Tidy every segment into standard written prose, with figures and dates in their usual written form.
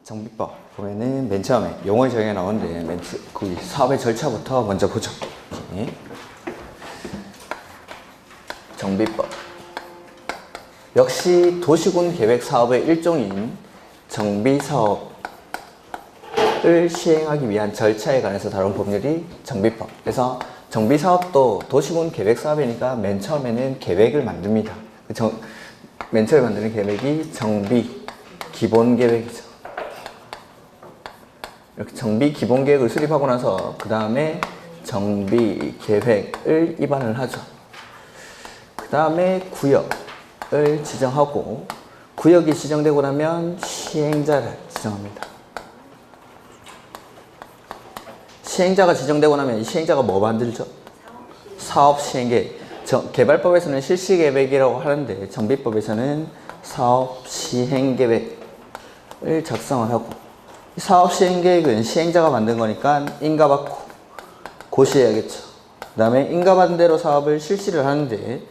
정비법 보면은 맨 처음에 용어 정의가 나오는데 거기 사업의 절차부터 먼저 보죠. 이렇게. 정비법 역시 도시군 계획 사업의 일종인 정비사업을 시행하기 위한 절차에 관해서 다룬 법률이 정비법. 그래서 정비사업도 도시군 계획 사업이니까 맨 처음에는 계획을 만듭니다. 맨 처음에 만드는 계획이 정비 기본 계획이죠. 이렇게 정비 기본 계획을 수립하고 나서 그 다음에 정비 계획을 입안을 하죠. 그 다음에 구역을 지정하고 구역이 지정되고 나면 시행자를 지정합니다. 시행자가 지정되고 나면 이 시행자가 뭐 만들죠? 사업 시행계획. 개발법에서는 실시계획이라고 하는데 정비법에서는 사업 시행계획을 작성을 하고, 사업 시행계획은 시행자가 만든 거니까 인가받고 고시해야겠죠. 그 다음에 인가받은 대로 사업을 실시를 하는데,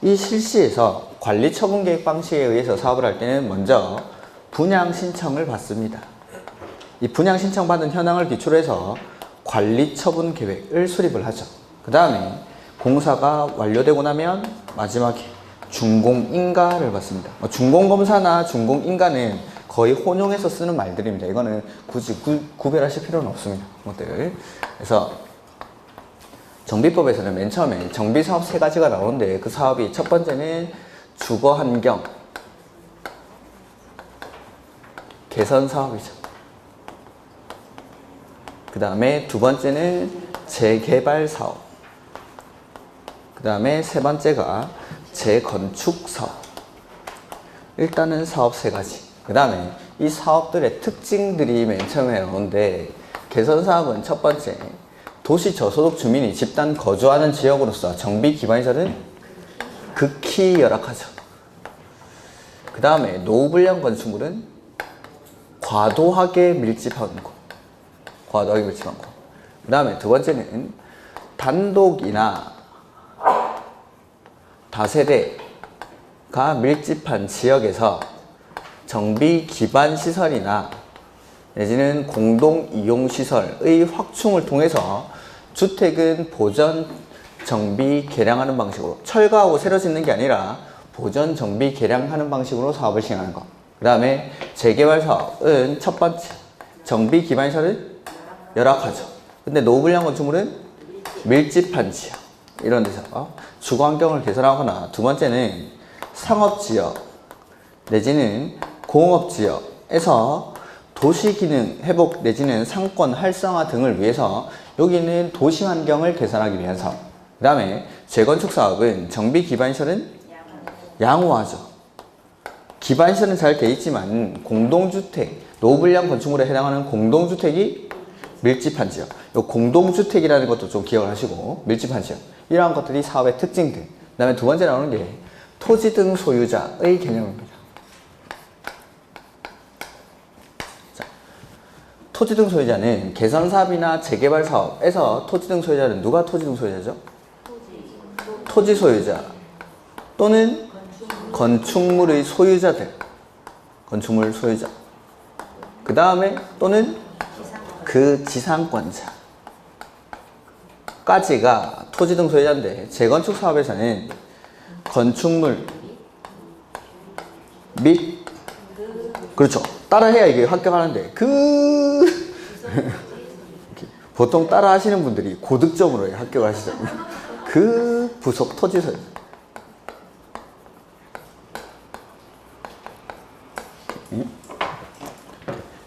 이 실시에서 관리처분계획 방식에 의해서 사업을 할 때는 먼저 분양신청을 받습니다. 이 분양신청 받은 현황을 기초로 해서 관리처분계획을 수립을 하죠. 그 다음에 공사가 완료되고 나면 마지막에 준공인가를 받습니다. 준공검사나 준공인가는 거의 혼용해서 쓰는 말들입니다. 이거는 굳이 구별하실 필요는 없습니다. 이것들. 그래서 정비법에서는 맨 처음에 정비사업 3가지가 나오는데, 그 사업이 첫 번째는 주거환경 개선사업이죠. 그 다음에 두 번째는 재개발사업. 그 다음에 세 번째가 재건축사업. 일단은 사업 3가지. 그 다음에 이 사업들의 특징들이 맨 처음에 나오는데, 개선사업은 첫 번째, 도시 저소득 주민이 집단 거주하는 지역으로서 정비 기반시설은 극히 열악하죠. 그 다음에 노후불량 건축물은 과도하게 밀집한 곳. 그 다음에 두 번째는 단독이나 다세대가 밀집한 지역에서 정비 기반 시설이나 내지는 공동 이용 시설의 확충을 통해서 주택은 보전 정비 개량하는 방식으로, 철거하고 새로 짓는 게 아니라 보전 정비 개량하는 방식으로 사업을 시행하는 것. 그 다음에 재개발 사업은 첫 번째, 정비 기반 시설은 열악하죠. 근데 노후불량 건축물은 밀집한 지역, 이런 데서 주거환경을 개선하거나, 두 번째는 상업지역 내지는 공업지역에서 도시기능 회복 내지는 상권 활성화 등을 위해서 여기는 도시환경을 개선하기 위한 사업. 그 다음에 재건축 사업은 정비 기반시설은 양호하죠. 기반시설은 잘 돼 있지만 공동주택, 노후불량 건축물에 해당하는 공동주택이 밀집한 지역. 이 공동주택이라는 것도 좀 기억을 하시고, 밀집한 지역. 이러한 것들이 사업의 특징들. 그 다음에 두 번째 나오는 게 토지 등 소유자의 개념입니다. 자, 토지 등 소유자는 개선사업이나 재개발 사업에서 토지 등 소유자는 누가 토지 등 소유자죠? 토지 소유자 또는 건축물의 소유자들. 건축물 소유자. 그 다음에 또는 그 지상권자까지가 토지 등 소유자인데, 재건축 사업에서는 건축물 및, 그렇죠, 따라해야 이게 합격하는데, 보통 따라 하시는 분들이 고득점으로 합격을 하시죠. 그 부속 토지 소유자.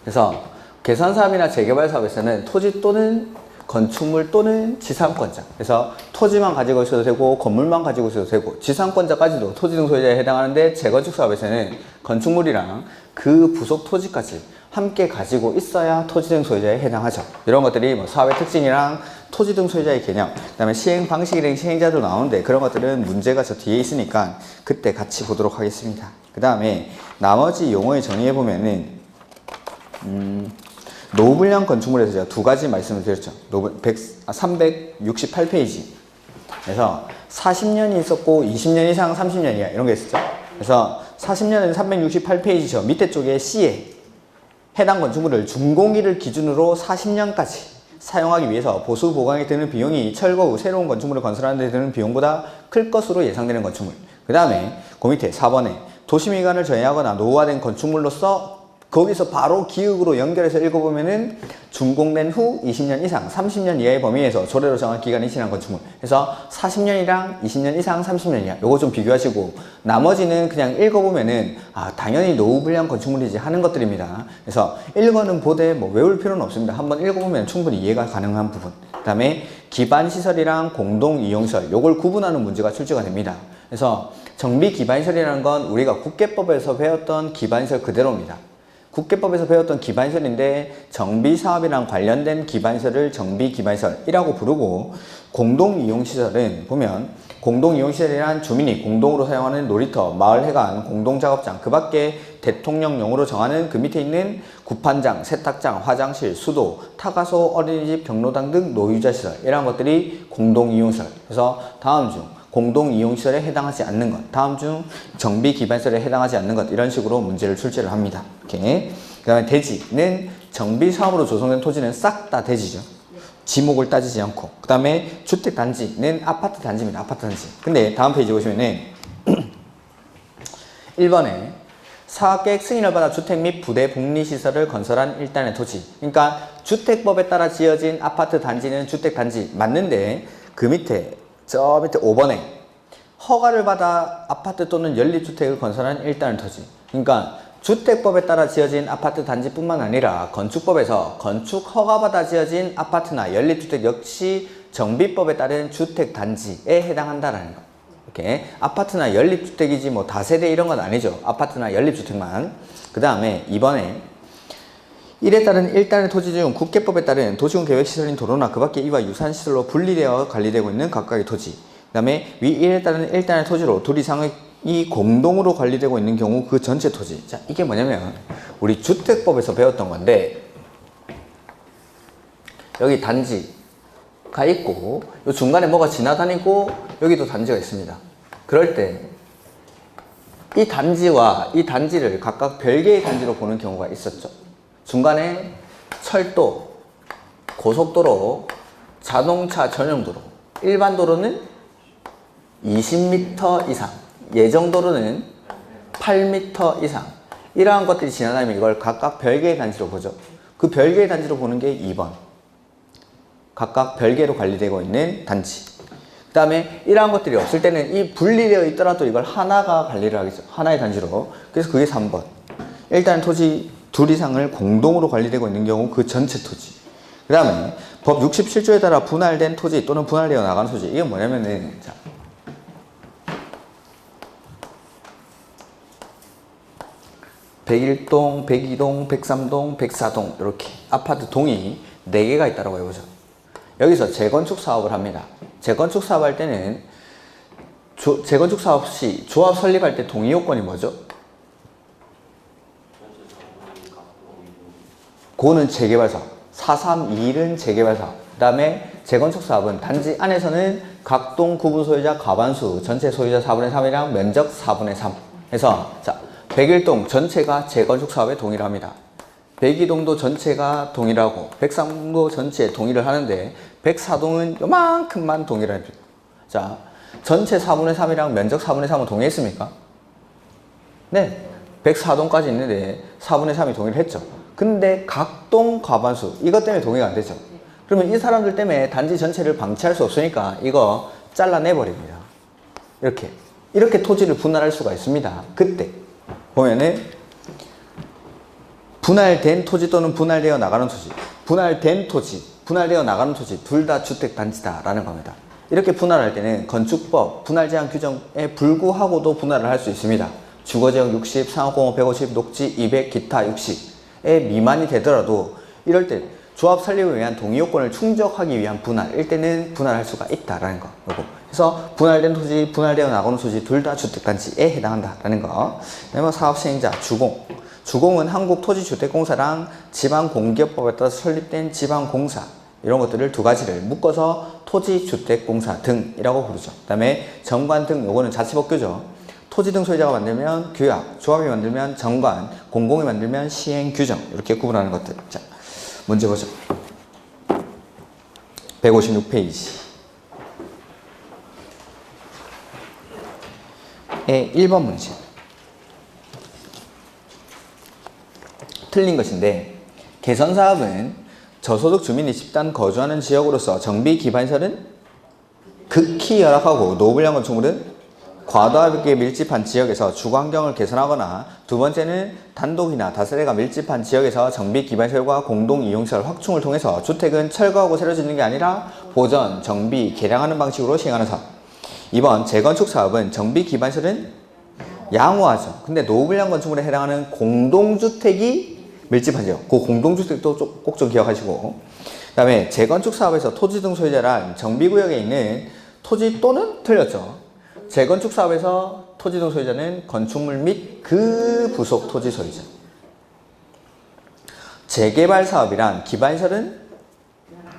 그래서 개선사업이나 재개발 사업에서는 토지 또는 건축물 또는 지상권자. 그래서 토지만 가지고 있어도 되고 건물만 가지고 있어도 되고 지상권자까지도 토지 등 소유자에 해당하는데, 재건축 사업에서는 건축물이랑 그 부속 토지까지 함께 가지고 있어야 토지 등 소유자에 해당하죠. 이런 것들이 뭐 사업의 특징이랑 토지 등 소유자의 개념, 그 다음에 시행 방식이랑 시행자도 나오는데, 그런 것들은 문제가 저 뒤에 있으니까 그때 같이 보도록 하겠습니다. 그 다음에 나머지 용어의 정의해 보면은 노후불량 건축물에서 제가 2가지 말씀을 드렸죠. 368페이지. 그래서 40년이 있었고 20년 이상 30년 이하 이런 게 있었죠. 그래서 40년은 368페이지 저 밑에 쪽에 C에 해당 건축물을 준공기를 기준으로 40년까지 사용하기 위해서 보수 보강에 드는 비용이 철거 후 새로운 건축물을 건설하는 데 드는 비용보다 클 것으로 예상되는 건축물. 그 다음에 그 밑에 4번에 도시미관을 저해하거나 노후화된 건축물로서 거기서 바로 기역으로 연결해서 읽어보면은 준공된 후 20년 이상 30년 이하의 범위에서 조례로 정한 기간이 지난 건축물. 그래서 40년이랑 20년 이상 30년 이하 요거 좀 비교하시고 나머지는 그냥 읽어보면은 당연히 노후 불량 건축물이지 하는 것들입니다. 그래서 1번은 보되 뭐 외울 필요는 없습니다. 한번 읽어보면 충분히 이해가 가능한 부분. 그 다음에 기반시설이랑 공동이용시설 요걸 구분하는 문제가 출제가 됩니다. 그래서 정비기반시설이라는 건 우리가 국계법에서 배웠던 기반시설 그대로입니다. 국계법에서 배웠던 기반시설인데 정비사업이랑 관련된 기반시설을 정비기반시설이라고 부르고 공동이용시설은 보면 공동이용시설이란 주민이 공동으로 사용하는 놀이터, 마을회관, 공동작업장 그 밖에 대통령령으로 정하는 그 밑에 있는 구판장, 세탁장, 화장실, 수도, 타가소, 어린이집, 경로당 등 노유자시설 이런 것들이 공동이용시설. 그래서 다음 중 공동이용시설에 해당하지 않는 것, 다음 중 정비기반시설에 해당하지 않는 것 이런 식으로 문제를 출제를 합니다. 이렇게. 그 다음에 대지는 정비사업으로 조성된 토지는 싹 다 대지죠. 지목을 따지지 않고. 그 다음에 주택단지는 아파트 단지입니다. 아파트 단지. 근데 다음 페이지 보시면은 1번에 사업계획 승인을 받아 주택 및 부대 복리시설을 건설한 일단의 토지. 그러니까 주택법에 따라 지어진 아파트 단지는 주택단지 맞는데 그 밑에 저 밑에 5번에 허가를 받아 아파트 또는 연립주택을 건설한 일단의 토지. 그러니까 주택법에 따라 지어진 아파트 단지뿐만 아니라 건축법에서 건축 허가받아 지어진 아파트나 연립주택 역시 정비법에 따른 주택단지에 해당한다라는 거. 이렇게 아파트나 연립주택이지 뭐 다세대 이런 건 아니죠. 아파트나 연립주택만. 그 다음에 2번에 이에 따른 일단의 토지 중 국계법에 따른 도시군 계획시설인 도로나 그 밖에 이와 유사한 시설로 분리되어 관리되고 있는 각각의 토지. 그 다음에 위 이에 따른 일단의 토지로 둘 이상의 이 공동으로 관리되고 있는 경우 그 전체 토지. 자, 이게 뭐냐면 우리 주택법에서 배웠던 건데 여기 단지가 있고 요 중간에 뭐가 지나다니고 여기도 단지가 있습니다. 그럴 때 이 단지와 이 단지를 각각 별개의 단지로 보는 경우가 있었죠. 중간에 철도, 고속도로, 자동차 전용도로, 일반 도로는 20m 이상, 예정도로는 8m 이상 이러한 것들이 지나다니면 이걸 각각 별개의 단지로 보죠. 그 별개의 단지로 보는 게 2번. 각각 별개로 관리되고 있는 단지. 그 다음에 이러한 것들이 없을 때는 이 분리되어 있더라도 이걸 하나가 관리를 하겠죠. 하나의 단지로. 그래서 그게 3번. 일단 토지 둘 이상을 공동으로 관리되고 있는 경우 그 전체 토지. 그 다음에 법 67조에 따라 분할된 토지 또는 분할되어 나가는 토지. 이게 뭐냐면은 자, 백일동, 백이동, 백삼동, 백사동 이렇게 아파트 동이 4개가 있다고 해보죠. 여기서 재건축 사업을 합니다. 재건축 사업할 때는 재건축 사업 시 조합 설립할 때 동의 요건이 뭐죠? 그거는 재개발사업. 431은 재개발사업. 그 다음에 재건축 사업은 단지 안에서는 각 동 구분 소유자 과반수, 전체 소유자 4분의 3이랑 면적 4분의 3. 해서 자, 백일동 전체가 재건축 사업에 동의를 합니다. 백이동도 전체가 동의하고 백삼동도 전체에 동의를 하는데 백사동은 요만큼만 동의를 합니다. 자, 전체 4분의 3이랑 면적 4분의 3은 동의했습니까? 네. 104동까지 있는데 4분의 3이 동의를 했죠. 근데 각동 과반수 이것 때문에 동의가 안 되죠. 그러면 이 사람들 때문에 단지 전체를 방치할 수 없으니까 이거 잘라내버립니다. 이렇게 토지를 분할할 수가 있습니다. 그때 보면은 분할된 토지 또는 분할되어 나가는 토지, 분할된 토지, 분할되어 나가는 토지 둘 다 주택단지다라는 겁니다. 이렇게 분할할 때는 건축법 분할제한 규정에 불구하고도 분할을 할 수 있습니다. 주거지역 60, 상업공업 150, 녹지 200, 기타 60에 미만이 되더라도 이럴 때 조합 설립을 위한 동의 요건을 충족하기 위한 분할일 때는 분할할 수가 있다라는 거. 그래서 분할된 토지, 분할되어 나가는 토지 둘 다 주택단지에 해당한다라는 거. 그다음에 사업 시행자 주공. 주공은 한국토지주택공사랑 지방공기업법에 따라서 설립된 지방공사 이런 것들을 두 가지를 묶어서 토지주택공사 등이라고 부르죠. 그 다음에 정관 등 요거는 자치법규죠. 토지 등 소유자가 만들면 규약, 조합이 만들면 정관, 공공이 만들면 시행 규정 이렇게 구분하는 것들. 자, 문제 보죠. 156페이지. 1번 문제. 틀린 것인데 개선사업은 저소득 주민이 집단 거주하는 지역으로서 정비 기반시설은 극히 열악하고 노후불량 건축물은 과도하게 밀집한 지역에서 주거환경을 개선하거나 두 번째는 단독이나 다세대가 밀집한 지역에서 정비 기반시설과 공동이용시설 확충을 통해서 주택은 철거하고 새로 짓는 게 아니라 보전, 정비, 개량하는 방식으로 시행하는 사업. 2번 재건축 사업은 정비 기반시설은 양호하죠. 근데 노후불량 건축물에 해당하는 공동주택이 밀집한 지역. 그 공동주택도 꼭 좀 기억하시고. 그 다음에 재건축 사업에서 토지 등 소유자란 정비구역에 있는 토지 또는 틀렸죠. 재건축 사업에서 토지 등 소유자는 건축물 및 그 부속 토지 소유자. 재개발 사업이란 기반시설은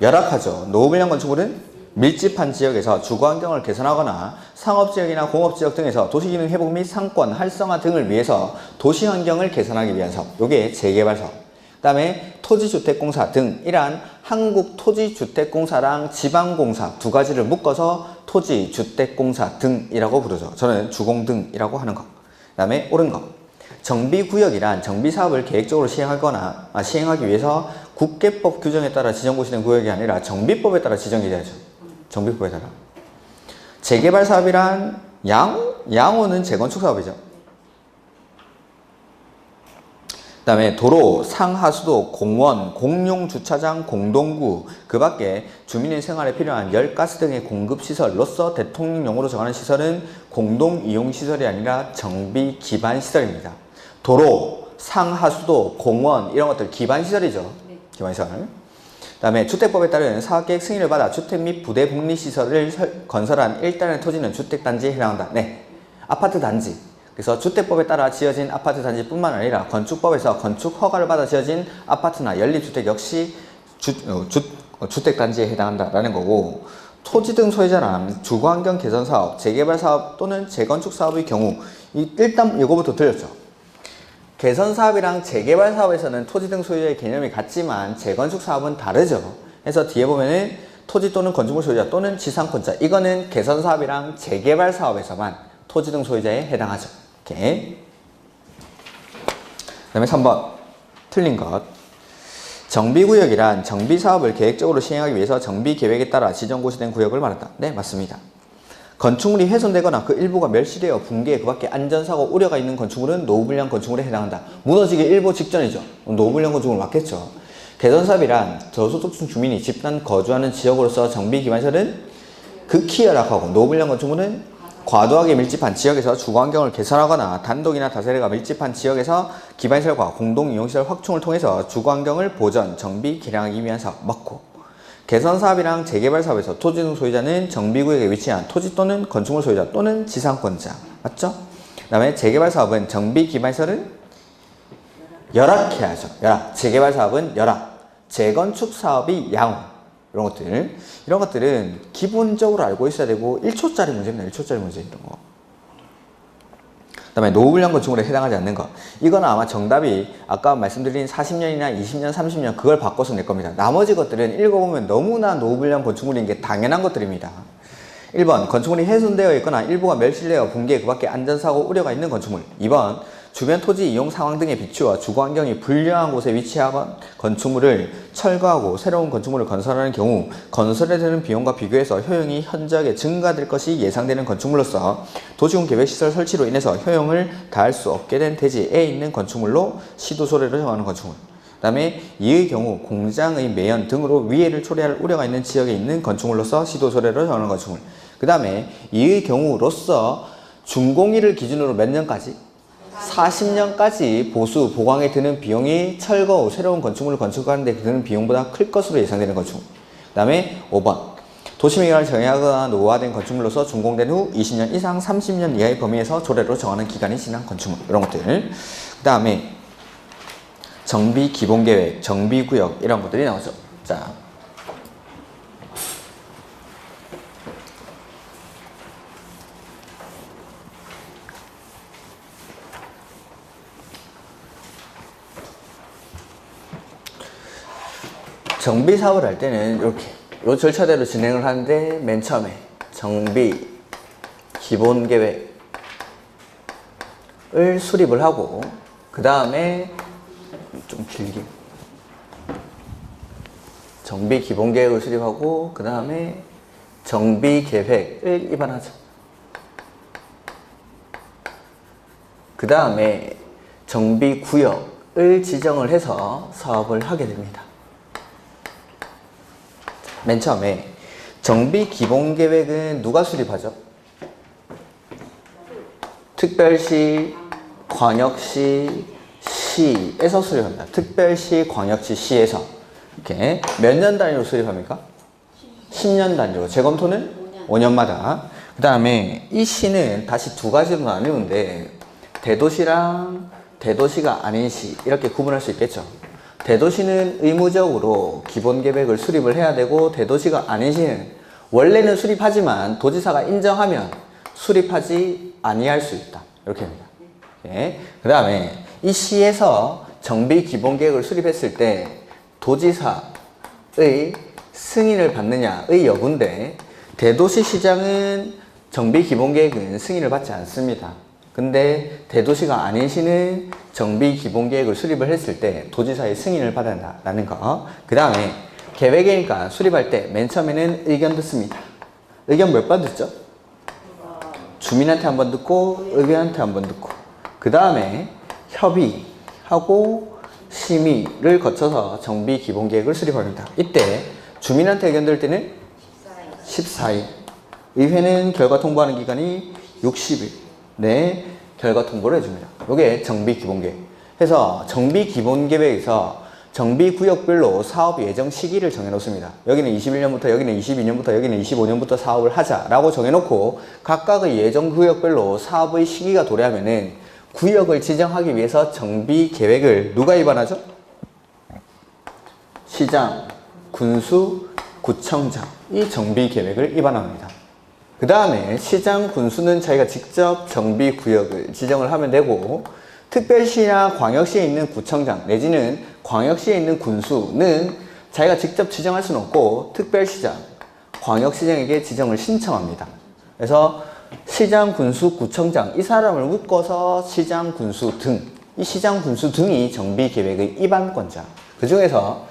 열악하죠. 노후불량 건축물은 밀집한 지역에서 주거환경을 개선하거나 상업지역이나 공업지역 등에서 도시기능 회복 및 상권 활성화 등을 위해서 도시환경을 개선하기 위한 사업. 요게 재개발 사업. 그 다음에 토지주택공사 등 이란 한국토지주택공사랑 지방공사 두 가지를 묶어서 토지주택공사 등이라고 부르죠. 저는 주공등이라고 하는 거. 그 다음에 옳은 거. 정비구역이란 정비사업을 계획적으로 시행하기 위해서 국계법 규정에 따라 지정고시된 구역이 아니라 정비법에 따라 지정이 되죠. 정비법에 따라. 재개발 사업이란 양호는 재건축 사업이죠. 그 다음에 도로, 상하수도, 공원, 공용주차장, 공동구, 그 밖에 주민의 생활에 필요한 열, 가스 등의 공급시설로서 대통령령으로 정하는 시설은 공동이용시설이 아니라 정비기반시설입니다. 도로, 상하수도, 공원 이런 것들 기반시설이죠. 기반시설. 그 다음에 주택법에 따른 사업계획 승인을 받아 주택 및 부대 복리시설을 건설한 일단의 토지는 주택단지에 해당한다. 네, 아파트 단지. 그래서 주택법에 따라 지어진 아파트 단지뿐만 아니라 건축법에서 건축 허가를 받아 지어진 아파트나 연립주택 역시 주택단지에 해당한다라는 거고, 토지 등 소유자란 주거환경 개선 사업, 재개발 사업 또는 재건축 사업의 경우 일단 이거부터 들렸죠. 개선 사업이랑 재개발 사업에서는 토지 등 소유자의 개념이 같지만 재건축 사업은 다르죠. 그래서 뒤에 보면은 토지 또는 건축물 소유자 또는 지상권자, 이거는 개선 사업이랑 재개발 사업에서만 토지 등 소유자에 해당하죠. 오케이. 그 다음에 3번 틀린 것. 정비구역이란 정비사업을 계획적으로 시행하기 위해서 정비계획에 따라 지정고시된 구역을 말한다. 네, 맞습니다. 건축물이 훼손되거나 그 일부가 멸실되어 붕괴, 그 밖에 안전사고 우려가 있는 건축물은 노후불량 건축물에 해당한다. 무너지기 일보 직전이죠. 노후불량 건축물 맞겠죠. 개선사업이란 저소득층 주민이 집단 거주하는 지역으로서 정비기반시설은 극히 열악하고 노후불량 건축물은 과도하게 밀집한 지역에서 주거환경을 개선하거나 단독이나 다세대가 밀집한 지역에서 기반시설과 공동이용시설 확충을 통해서 주거환경을 보전, 정비, 개량하기 위한 사업 맞고, 개선사업이랑 재개발사업에서 토지 등 소유자는 정비구역에 위치한 토지 또는 건축물 소유자 또는 지상권자 맞죠? 그 다음에 재개발사업은 정비기반시설은 열악해야 하죠. 열악. 재개발사업은 열악. 재건축 사업이 양호. 이런 것들은 기본적으로 알고 있어야 되고 1초짜리 문제입니다. 1초짜리 문제 이런 거. 그 다음에 노후불량 건축물에 해당하지 않는 것. 이거는 아마 정답이 아까 말씀드린 40년이나 20년, 30년 그걸 바꿔서 낼 겁니다. 나머지 것들은 읽어보면 너무나 노후불량 건축물인 게 당연한 것들입니다. 1번 건축물이 훼손되어 있거나 일부가 멸실되어 붕괴, 그 밖에 안전사고 우려가 있는 건축물. 2번 주변 토지 이용 상황 등에 비추어 주거환경이 불량한 곳에 위치한 건축물을 철거하고 새로운 건축물을 건설하는 경우 건설에 드는 비용과 비교해서 효용이 현저하게 증가될 것이 예상되는 건축물로서 도시군 계획시설 설치로 인해서 효용을 다할 수 없게 된 대지에 있는 건축물로 시도소래로 정하는 건축물. 그 다음에 이의 경우 공장의 매연 등으로 위해를 초래할 우려가 있는 지역에 있는 건축물로서 시도소래로 정하는 건축물. 그 다음에 이의 경우로서 준공일을 기준으로 몇 년까지? 40년까지 보수, 보강에 드는 비용이 철거 후 새로운 건축물을 건축하는 데 드는 비용보다 클 것으로 예상되는 건축물. 그 다음에 5번 도시민간을 정의하거나 노후화된 건축물로서 준공된 후 20년 이상 30년 이하의 범위에서 조례로 정하는 기간이 지난 건축물. 이런 것들. 그 다음에 정비 기본계획, 정비구역 이런 것들이 나오죠. 자, 정비 사업을 할 때는 이렇게 이 절차대로 진행을 하는데 맨 처음에 정비 기본 계획을 수립을 하고 그 다음에 좀 길게 정비 기본 계획을 수립하고 그 다음에 정비 계획을 입안하죠. 그 다음에 정비 구역을 지정을 해서 사업을 하게 됩니다. 맨 처음에 정비 기본 계획은 누가 수립하죠? 특별시, 광역시, 시에서 수립합니다. 특별시, 광역시, 시에서 이렇게 몇 년 단위로 수립합니까? 10년 단위로. 재검토는 5년마다. 그 다음에 이 시는 다시 두 가지로 나누는데 대도시랑 대도시가 아닌 시 이렇게 구분할 수 있겠죠. 대도시는 의무적으로 기본 계획을 수립을 해야 되고 대도시가 아닌 시는 원래는 수립하지만 도지사가 인정하면 수립하지 아니할 수 있다. 이렇게 합니다. 네. 그 다음에 이 시에서 정비 기본 계획을 수립했을 때 도지사의 승인을 받느냐의 여부인데 대도시 시장은 정비 기본 계획은 승인을 받지 않습니다. 근데 대도시가 아닌 시는 정비 기본 계획을 수립을 했을 때 도지사의 승인을 받아야 한다는 거. 그 다음에 계획이니까 수립할 때 맨 처음에는 의견 듣습니다. 의견 몇 번 듣죠? 주민한테 한 번 듣고 의회한테 한 번 듣고 그 다음에 협의하고 심의를 거쳐서 정비 기본 계획을 수립합니다. 이때 주민한테 의견 들을 때는 14일, 의회는 결과 통보하는 기간이 60일 내 결과 통보를 해줍니다. 이게 정비 기본 계획. 해서 정비 기본 계획에서 정비 구역별로 사업 예정 시기를 정해놓습니다. 여기는 21년부터, 여기는 22년부터, 여기는 25년부터 사업을 하자라고 정해놓고 각각의 예정 구역별로 사업의 시기가 도래하면은 구역을 지정하기 위해서 정비 계획을 누가 입안하죠? 시장, 군수, 구청장이 정비 계획을 입안합니다. 그 다음에 시장, 군수는 자기가 직접 정비 구역을 지정을 하면 되고 특별시나 광역시에 있는 구청장 내지는 광역시에 있는 군수는 자기가 직접 지정할 수는 없고 특별시장, 광역시장에게 지정을 신청합니다. 그래서 시장, 군수, 구청장 이 사람을 묶어서 시장, 군수 등 이 시장, 군수 등이 정비 계획의 입안권자. 그 중에서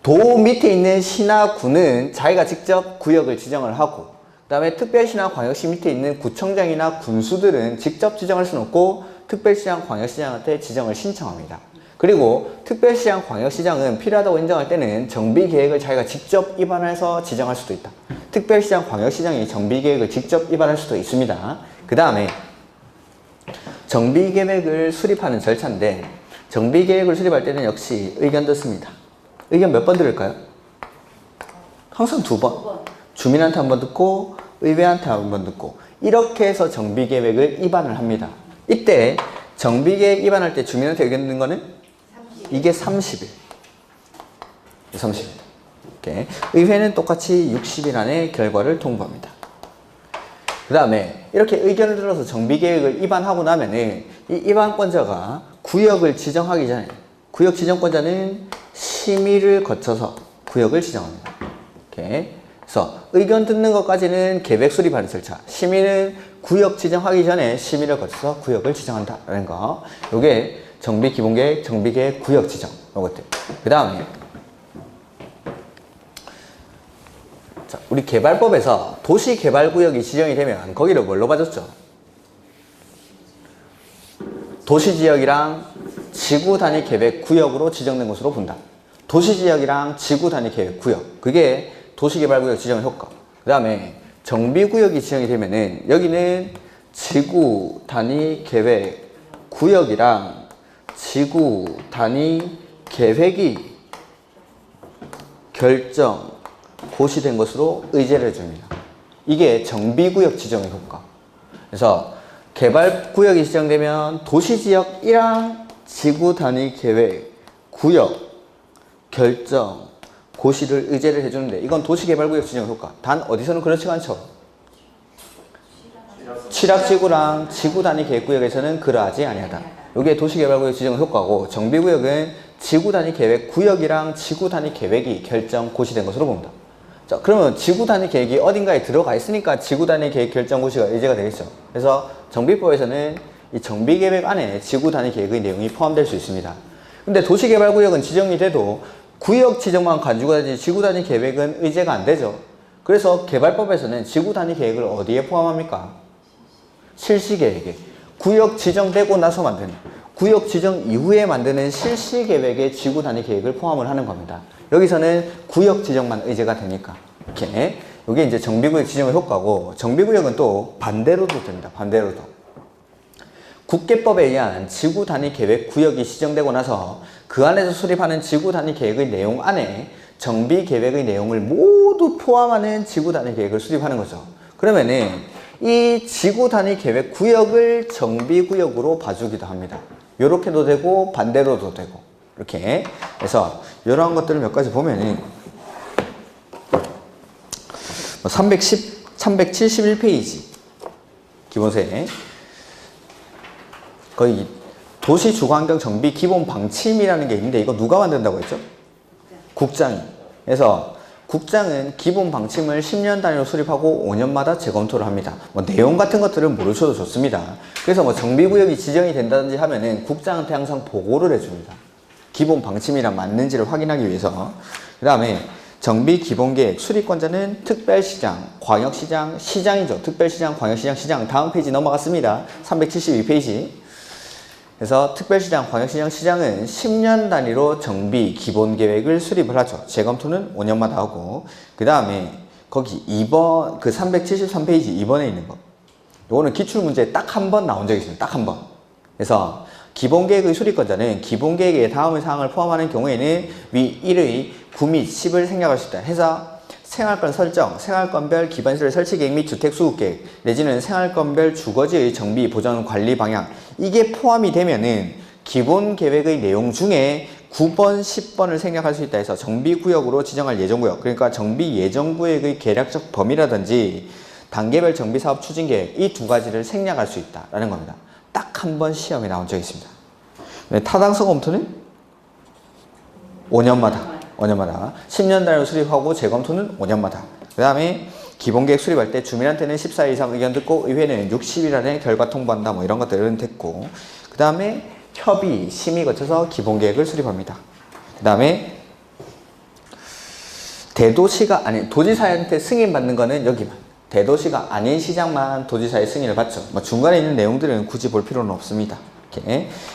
도 밑에 있는 시나 구는 자기가 직접 구역을 지정을 하고 그 다음에 특별시나 광역시 밑에 있는 구청장이나 군수들은 직접 지정할 수는 없고 특별시장, 광역시장한테 지정을 신청합니다. 그리고 특별시장, 광역시장은 필요하다고 인정할 때는 정비계획을 자기가 직접 입안해서 지정할 수도 있다. 특별시장, 광역시장이 정비계획을 직접 입안할 수도 있습니다. 그 다음에 정비계획을 수립하는 절차인데 정비계획을 수립할 때는 역시 의견 듣습니다. 의견 몇 번 들을까요? 항상 2번. 주민한테 한 번 듣고 의회한테 한 번 듣고 이렇게 해서 정비계획을 입안을 합니다. 이때 정비계획 입안할 때 주민한테 의견 듣는 거는 30일. 이게 30일. 30일. 오케이. 의회는 똑같이 60일 안에 결과를 통보합니다. 그 다음에 이렇게 의견을 들어서 정비계획을 입안하고 나면은 이 입안권자가 구역을 지정하기 전에 구역 지정권자는 심의를 거쳐서 구역을 지정합니다. 오케이. 그래서 의견 듣는 것까지는 계획 수립하는 절차. 심의는 구역 지정하기 전에 심의를 거쳐서 구역을 지정한다라는 거. 요게 정비 기본계획, 정비계획, 구역 지정 요것들. 그 다음에 자, 우리 개발법에서 도시개발구역이 지정이 되면 거기를 뭘로 봐줬죠? 도시지역이랑 지구단위 계획 구역으로 지정된 곳으로 본다. 도시지역이랑 지구단위 계획 구역. 그게 도시개발구역 지정 효과. 그 다음에 정비구역이 지정이 되면은 여기는 지구단위 계획 구역이랑 지구단위 계획이 결정 고시된 것으로 의제를 해줍니다. 이게 정비구역 지정의 효과. 그래서 개발구역이 지정되면 도시지역이랑 지구단위 계획 구역 결정 고시를 의제를 해주는데 이건 도시개발구역 지정 효과. 단 어디서는 그렇지가 않죠. 취락지구랑 지구단위 계획구역에서는 그러하지 아니하다. 이게 도시개발구역 지정 효과고 정비구역은 지구 단위 계획 구역이랑 지구 단위 계획이 결정 고시된 것으로 봅니다. 자, 그러면 지구 단위 계획이 어딘가에 들어가 있으니까 지구 단위 계획 결정 고시가 의제가 되겠죠. 그래서 정비법에서는 이 정비 계획 안에 지구 단위 계획의 내용이 포함될 수 있습니다. 근데 도시개발구역은 지정이 돼도 구역 지정만 가지고 다니지 지구 단위 계획은 의제가 안 되죠. 그래서 개발법에서는 지구 단위 계획을 어디에 포함합니까? 실시계획에. 구역 지정되고 나서 만드는, 구역 지정 이후에 만드는 실시계획에 지구 단위 계획을 포함을 하는 겁니다. 여기서는 구역 지정만 의제가 되니까. 이렇게. 이게 이제 정비구역 지정의 효과고, 정비구역은 또 반대로도 됩니다. 반대로도. 국계법에 의한 지구 단위 계획 구역이 지정되고 나서 그 안에서 수립하는 지구 단위 계획의 내용 안에 정비 계획의 내용을 모두 포함하는 지구 단위 계획을 수립하는 거죠. 그러면은 이 지구 단위 계획 구역을 정비 구역으로 봐주기도 합니다. 요렇게도 되고 반대로도 되고 이렇게. 그래서 이러한 것들을 몇 가지 보면은 371페이지 기본세 거의 도시 주거환경 정비 기본 방침이라는 게 있는데 이거 누가 만든다고 했죠? 국장이. 그래서 국장은 기본 방침을 10년 단위로 수립하고 5년마다 재검토를 합니다. 뭐 내용 같은 것들은 모르셔도 좋습니다. 그래서 뭐 정비구역이 지정이 된다든지 하면은 국장한테 항상 보고를 해줍니다. 기본 방침이랑 맞는지를 확인하기 위해서. 그 다음에 정비 기본계획 수립권자는 특별시장, 광역시장, 시장이죠. 특별시장, 광역시장, 시장. 다음 페이지 넘어갔습니다. 372페이지. 그래서 특별시장, 광역시장, 시장은 10년 단위로 정비 기본계획을 수립을 하죠. 재검토는 5년마다 하고. 그 다음에 거기 2번, 그 373페이지 2번에 있는 거. 요거는 기출문제에 딱 한 번 나온 적이 있습니다. 딱 한 번. 그래서 기본계획의 수립권자는 기본계획에 다음의 사항을 포함하는 경우에는 위 1의 9 및 10을 생략할 수 있다. 해서 생활권 설정, 생활권별 기반시설 설치계획 및 주택수급계획 내지는 생활권별 주거지의 정비, 보전, 관리 방향 이게 포함이 되면은 기본계획의 내용 중에 9번, 10번을 생략할 수 있다 해서 정비구역으로 지정할 예정구역, 그러니까 정비 예정구역의 계략적 범위라든지 단계별 정비사업 추진계획 이 두 가지를 생략할 수 있다라는 겁니다. 딱 한 번 시험에 나온 적이 있습니다. 네, 타당성 검토는 5년마다 10년 단위로 수립하고 재검토는 5년마다. 그 다음에 기본계획 수립할 때 주민한테는 14일 이상 의견 듣고 의회는 60일 안에 결과 통보한다 뭐 이런 것들은 됐고, 그 다음에 협의, 심의 거쳐서 기본계획을 수립합니다. 그 다음에 대도시가 아닌 도지사한테 승인받는 거는 여기만, 대도시가 아닌 시장만 도지사의 승인을 받죠. 뭐 중간에 있는 내용들은 굳이 볼 필요는 없습니다. 그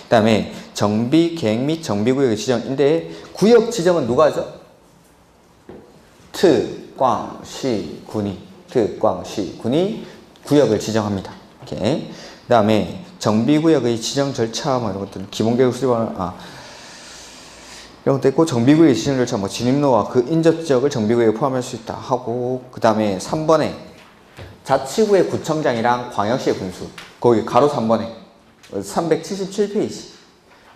다음에 정비 계획 및 정비구역의 지정인데 구역 지정은 누가 하죠? 특광시군이 구역을 지정합니다. 그 다음에 정비구역의 지정 절차 뭐 이런 것들은 기본계획 수립하는 이런 것도 있고, 정비구역의 지정 절차 뭐 진입로와 그 인접지역을 정비구역에 포함할 수 있다 하고, 그 다음에 3번에 자치구의 구청장이랑 광역시의 군수, 거기 가로 3번에 377페이지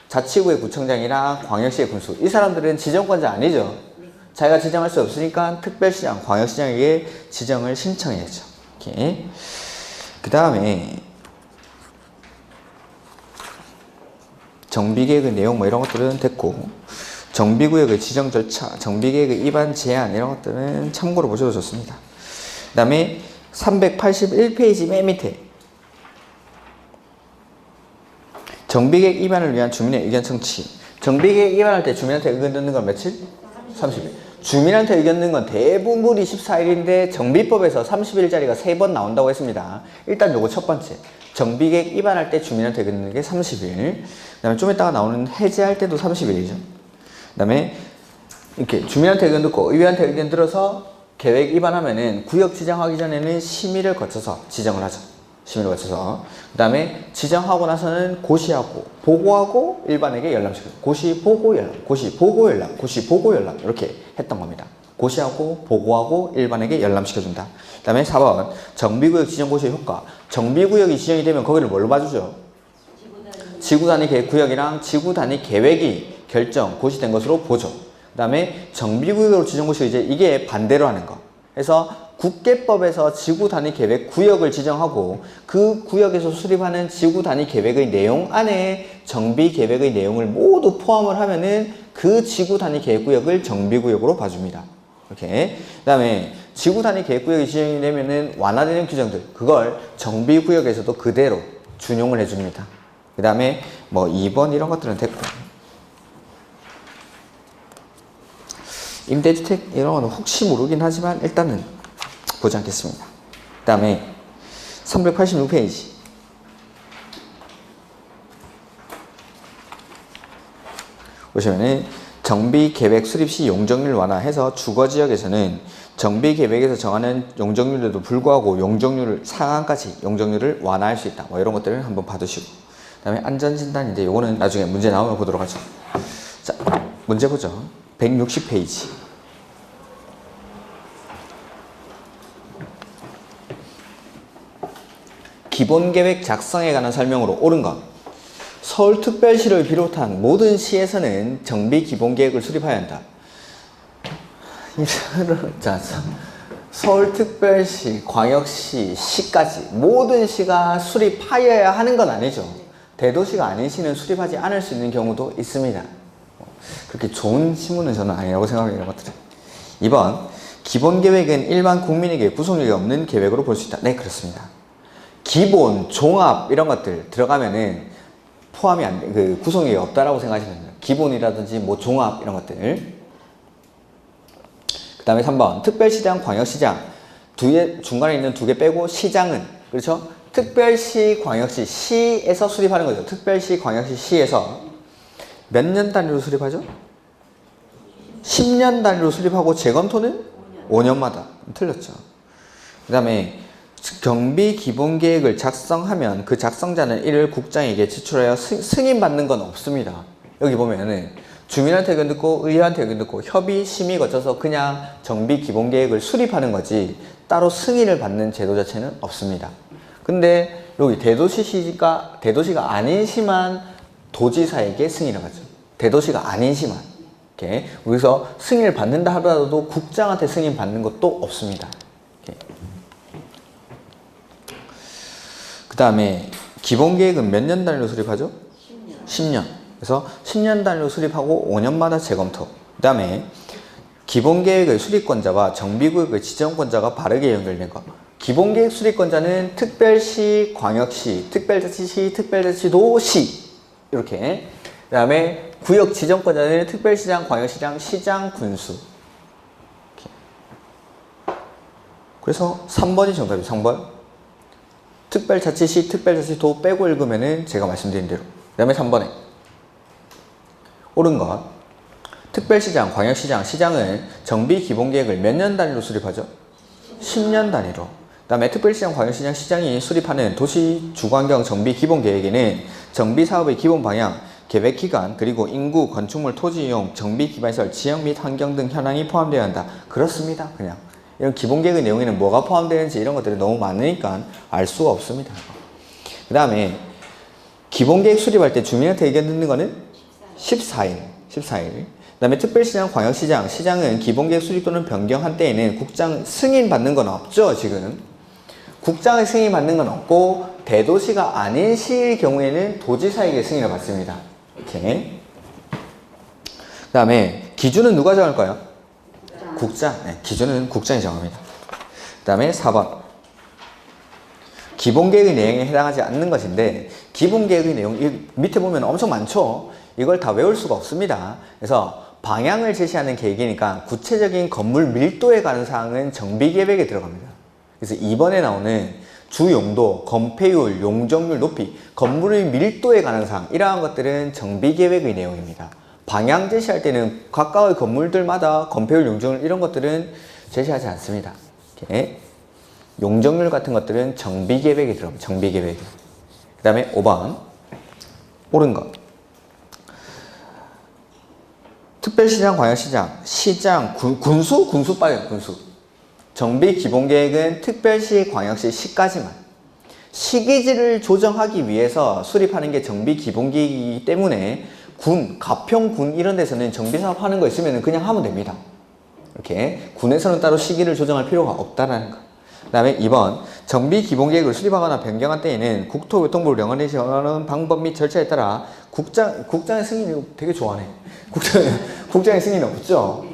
자치구의 구청장이랑 광역시의 군수 이 사람들은 지정권자 아니죠. 자기가 지정할 수 없으니까 특별시장, 광역시장에게 지정을 신청해야죠. 그 다음에 정비계획의 내용 뭐 이런 것들은 됐고, 정비구역의 지정 절차, 정비계획의 입안 제한 이런 것들은 참고로 보셔도 좋습니다. 그 다음에 381페이지 맨 밑에 정비계획 입안을 위한 주민의 의견 청취. 정비계획 입안할 때 주민한테 의견 듣는 건 며칠? 30일. 주민한테 의견 듣는 건 대부분이 14일인데 정비법에서 30일짜리가 3번 나온다고 했습니다. 일단 요거 첫 번째. 정비계획 입안할 때 주민한테 의견 듣는 게 30일. 그 다음에 좀 이따가 나오는 해제할 때도 30일이죠. 그 다음에 이렇게 주민한테 의견 듣고 의회한테 의견 들어서 계획 입안하면은 구역 지정하기 전에는 심의를 거쳐서 지정을 하죠. 심의를 거쳐서. 그 다음에 지정하고 나서는 고시하고 보고하고 일반에게 열람시켜요. 고시 보고 열람, 고시 보고 열람, 고시 보고 열람 이렇게 했던 겁니다. 고시하고 보고하고 일반에게 열람시켜준다. 그 다음에 4번 정비구역 지정고시의 효과. 정비구역이 지정이 되면 거기를 뭘로 봐주죠? 지구단위 계획구역이랑 지구단위 계획이 결정, 고시된 것으로 보죠. 그 다음에 정비구역으로 지정고시 이제 이게 반대로 하는 거. 그래서 국계법에서 지구단위계획 구역을 지정하고 그 구역에서 수립하는 지구단위계획의 내용 안에 정비계획의 내용을 모두 포함을 하면은 그 지구단위계획구역을 정비구역으로 봐줍니다. 이렇게. 그 다음에 지구단위계획구역이 지정이 되면은 완화되는 규정들, 그걸 정비구역에서도 그대로 준용을 해줍니다. 그 다음에 뭐 2번 이런 것들은 됐고, 임대주택 이런 거는 혹시 모르긴 하지만 일단은 보지 않겠습니다. 그 다음에 386페이지. 보시면은 정비계획 수립 시 용적률 완화해서 주거지역에서는 정비계획에서 정하는 용적률에도 불구하고 용적률을 상한까지 용적률을 완화할 수 있다. 뭐 이런 것들을 한번 봐두시고, 그 다음에 안전진단인데 요거는 나중에 문제 나오면 보도록 하죠. 자, 문제 보죠. 160페이지. 기본계획 작성에 관한 설명으로 옳은 것. 서울특별시를 비롯한 모든 시에서는 정비기본계획을 수립해야 한다. 자, 서울특별시, 광역시, 시까지 모든 시가 수립하여야 하는 건 아니죠. 대도시가 아닌 시는 수립하지 않을 수 있는 경우도 있습니다. 그렇게 좋은 신문은 저는 아니라고 생각해요. 이런 것들은. 2번, 기본계획은 일반 국민에게 구속력이 없는 계획으로 볼 수 있다. 네, 그렇습니다. 기본, 종합 이런 것들 들어가면은 포함이 안 돼, 그 구성력이 없다라고 생각하시면 됩니다. 기본이라든지 뭐 종합 이런 것들. 그 다음에 3번, 특별시장, 광역시장 중간에 있는 두 개 빼고 시장은, 그렇죠? 특별시, 광역시, 시에서 수립하는 거죠. 특별시, 광역시, 시에서 몇 년 단위로 수립하죠? 10년 단위로 수립하고 재검토는 5년마다. 틀렸죠. 그 다음에 경비기본계획을 작성하면 그 작성자는 이를 국장에게 제출하여 승인받는 건 없습니다. 여기 보면은 주민한테 의견 듣고 의회한테 의견 듣고 협의, 심의 거쳐서 그냥 정비기본계획을 수립하는 거지 따로 승인을 받는 제도 자체는 없습니다. 근데 여기 대도시가 아닌 시만 도지사에게 승인을 받죠. 대도시가 아닌 시만. 이렇게. 여기서 승인을 받는다 하더라도 국장한테 승인 받는 것도 없습니다. 이렇게. 그 다음에 기본계획은 몇 년 단위로 수립하죠? 10년. 그래서 10년 단위로 수립하고 5년마다 재검토. 그 다음에 기본계획의 수립권자와 정비구역의 지정권자가 바르게 연결된 것. 기본계획 수립권자는 특별시, 광역시, 특별자치시, 특별자치도시 이렇게. 그 다음에 구역 지정권자는 특별시장, 광역시장, 시장, 군수. 이렇게. 그래서 3번이 정답이에요. 3번. 특별자치시, 특별자치도 빼고 읽으면은 제가 말씀드린 대로. 그 다음에 3번에 옳은 것. 특별시장, 광역시장, 시장은 정비기본계획을 몇 년 단위로 수립하죠? 10년 단위로. 그 다음에 특별시장, 광역시장, 시장이 수립하는 도시 주거환경 정비기본계획에는 정비사업의 기본 방향, 계획기간, 그리고 인구, 건축물, 토지이용, 정비기반시설, 지역 및 환경 등 현황이 포함되어야 한다. 그렇습니다. 그냥. 이런 기본계획의 내용에는 뭐가 포함되는지 이런 것들이 너무 많으니까 알 수가 없습니다. 그 다음에 기본계획 수립할 때 주민한테 의견 듣는 거는 14일. 그 다음에 특별시장, 광역시장, 시장은 기본계획 수립 또는 변경한 때에는 국장 승인 받는 건 없죠. 지금 국장의 승인 받는 건 없고 대도시가 아닌 시의 경우에는 도지사에게 승인을 받습니다. 이렇게. 그 다음에 기준은 누가 정할까요? 국장. 네, 기준은 국장이 정합니다. 그 다음에 4번. 기본계획의 내용에 해당하지 않는 것인데, 기본계획의 내용, 밑에 보면 엄청 많죠? 이걸 다 외울 수가 없습니다. 그래서 방향을 제시하는 계획이니까 구체적인 건물 밀도에 관한 사항은 정비계획에 들어갑니다. 그래서 2번에 나오는 주용도, 건폐율, 용적률 높이, 건물의 밀도에 관한 사항, 이러한 것들은 정비계획의 내용입니다. 방향 제시할 때는 각각의 건물들마다 건폐율, 용적률 이런 것들은 제시하지 않습니다. 이렇게. 용적률 같은 것들은 정비계획에 들어갑니다. 정비계획에. 그 다음에 5번. 옳은 것. 특별시장, 광역시장, 시장, 군수 빠져요. 군수. 정비기본계획은 특별시, 광역시, 시까지만. 시기지를 조정하기 위해서 수립하는 게 정비기본계획이기 때문에 군, 가평군 이런 데서는 정비사업 하는 거 있으면 그냥 하면 됩니다. 이렇게 군에서는 따로 시기를 조정할 필요가 없다라는 거. 그 다음에 2번 정비 기본계획을 수립하거나 변경한 때에는 국토교통부를 명안에 정하는 방법 및 절차에 따라 국장의 승인이 되게 좋아하네. 국장의 승인이 없죠.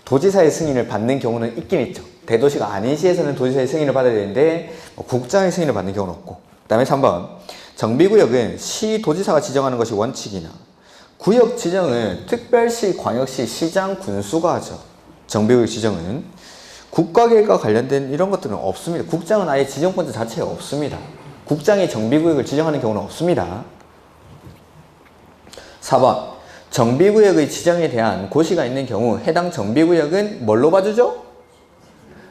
도지사의 승인을 받는 경우는 있긴 있죠. 대도시가 아닌 시에서는 도지사의 승인을 받아야 되는데 국장의 승인을 받는 경우는 없고. 그 다음에 3번 정비구역은 시 도지사가 지정하는 것이 원칙이나 구역 지정은 특별시, 광역시, 시장, 군수가 하죠. 정비구역 지정은 국가계획과 관련된 이런 것들은 없습니다. 국장은 아예 지정권자 자체가 없습니다. 국장이 정비구역을 지정하는 경우는 없습니다. 4번 정비구역의 지정에 대한 고시가 있는 경우 해당 정비구역은 뭘로 봐주죠?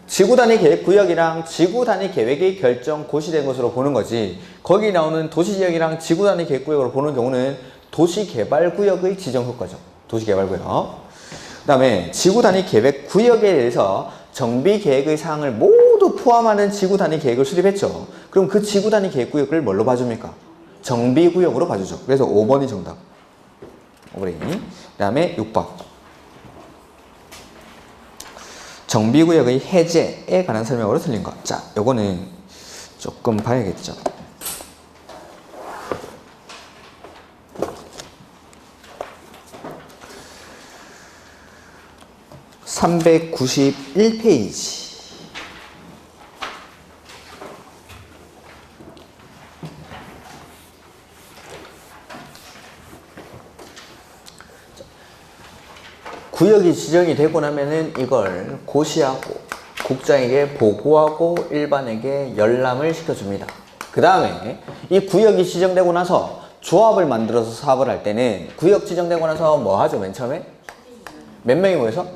지구단위 계획구역이랑 지구단위 계획의 결정 고시된 것으로 보는 거지, 거기 나오는 도시지역이랑 지구단위 계획구역으로 보는 경우는 도시개발구역의 지정효과죠. 도시개발구역. 그 다음에 지구단위 계획구역에 대해서 정비계획의 사항을 모두 포함하는 지구단위 계획을 수립했죠. 그럼 그 지구단위 계획구역을 뭘로 봐줍니까? 정비구역으로 봐주죠. 그래서 5번이 정답. 5번이. 그 다음에 6번. 정비구역의 해제에 관한 설명으로 틀린 것. 자, 요거는 조금 봐야겠죠. (391페이지) 구역이 지정이 되고 나면은 이걸 고시하고 국장에게 보고하고 일반에게 열람을 시켜줍니다. 그 다음에 이 구역이 지정되고 나서 조합을 만들어서 사업을 할 때는 구역 지정되고 나서 뭐 하죠? 맨 처음에? 몇 명이 모여서?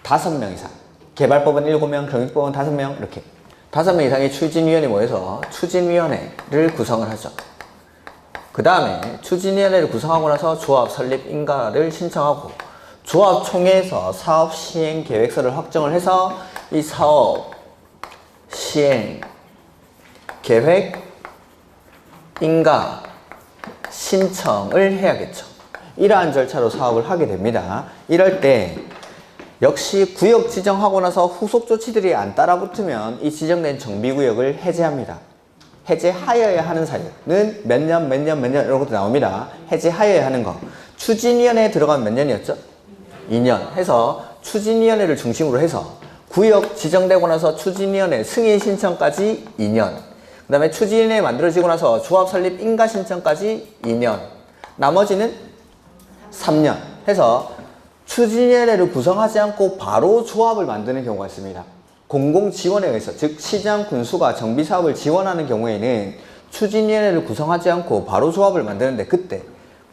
5명 이상. 개발법은 7명, 경익법은 5명, 이렇게 5명 이상의 추진위원회 모여서 추진위원회를 구성을 하죠. 그 다음에 추진위원회를 구성하고 나서 조합 설립 인가를 신청하고 조합총회에서 사업 시행 계획서를 확정을 해서 이 사업 시행 계획 인가 신청을 해야겠죠. 이러한 절차로 사업을 하게 됩니다. 이럴 때 역시 구역 지정하고 나서 후속 조치들이 안 따라붙으면 이 지정된 정비구역을 해제합니다. 해제하여야 하는 사유는 몇 년 이런 것도 나옵니다. 해제하여야 하는 거. 추진위원회에 들어가면 몇 년이었죠? 2년 해서 추진위원회를 중심으로 해서 구역 지정되고 나서 추진위원회 승인 신청까지 2년, 그 다음에 추진위원회 만들어지고 나서 조합 설립 인가 신청까지 2년, 나머지는 3년 해서 추진위원회를 구성하지 않고 바로 조합을 만드는 경우가 있습니다. 공공지원에 의해서, 즉 시장 군수가 정비사업을 지원하는 경우에는 추진위원회를 구성하지 않고 바로 조합을 만드는데, 그때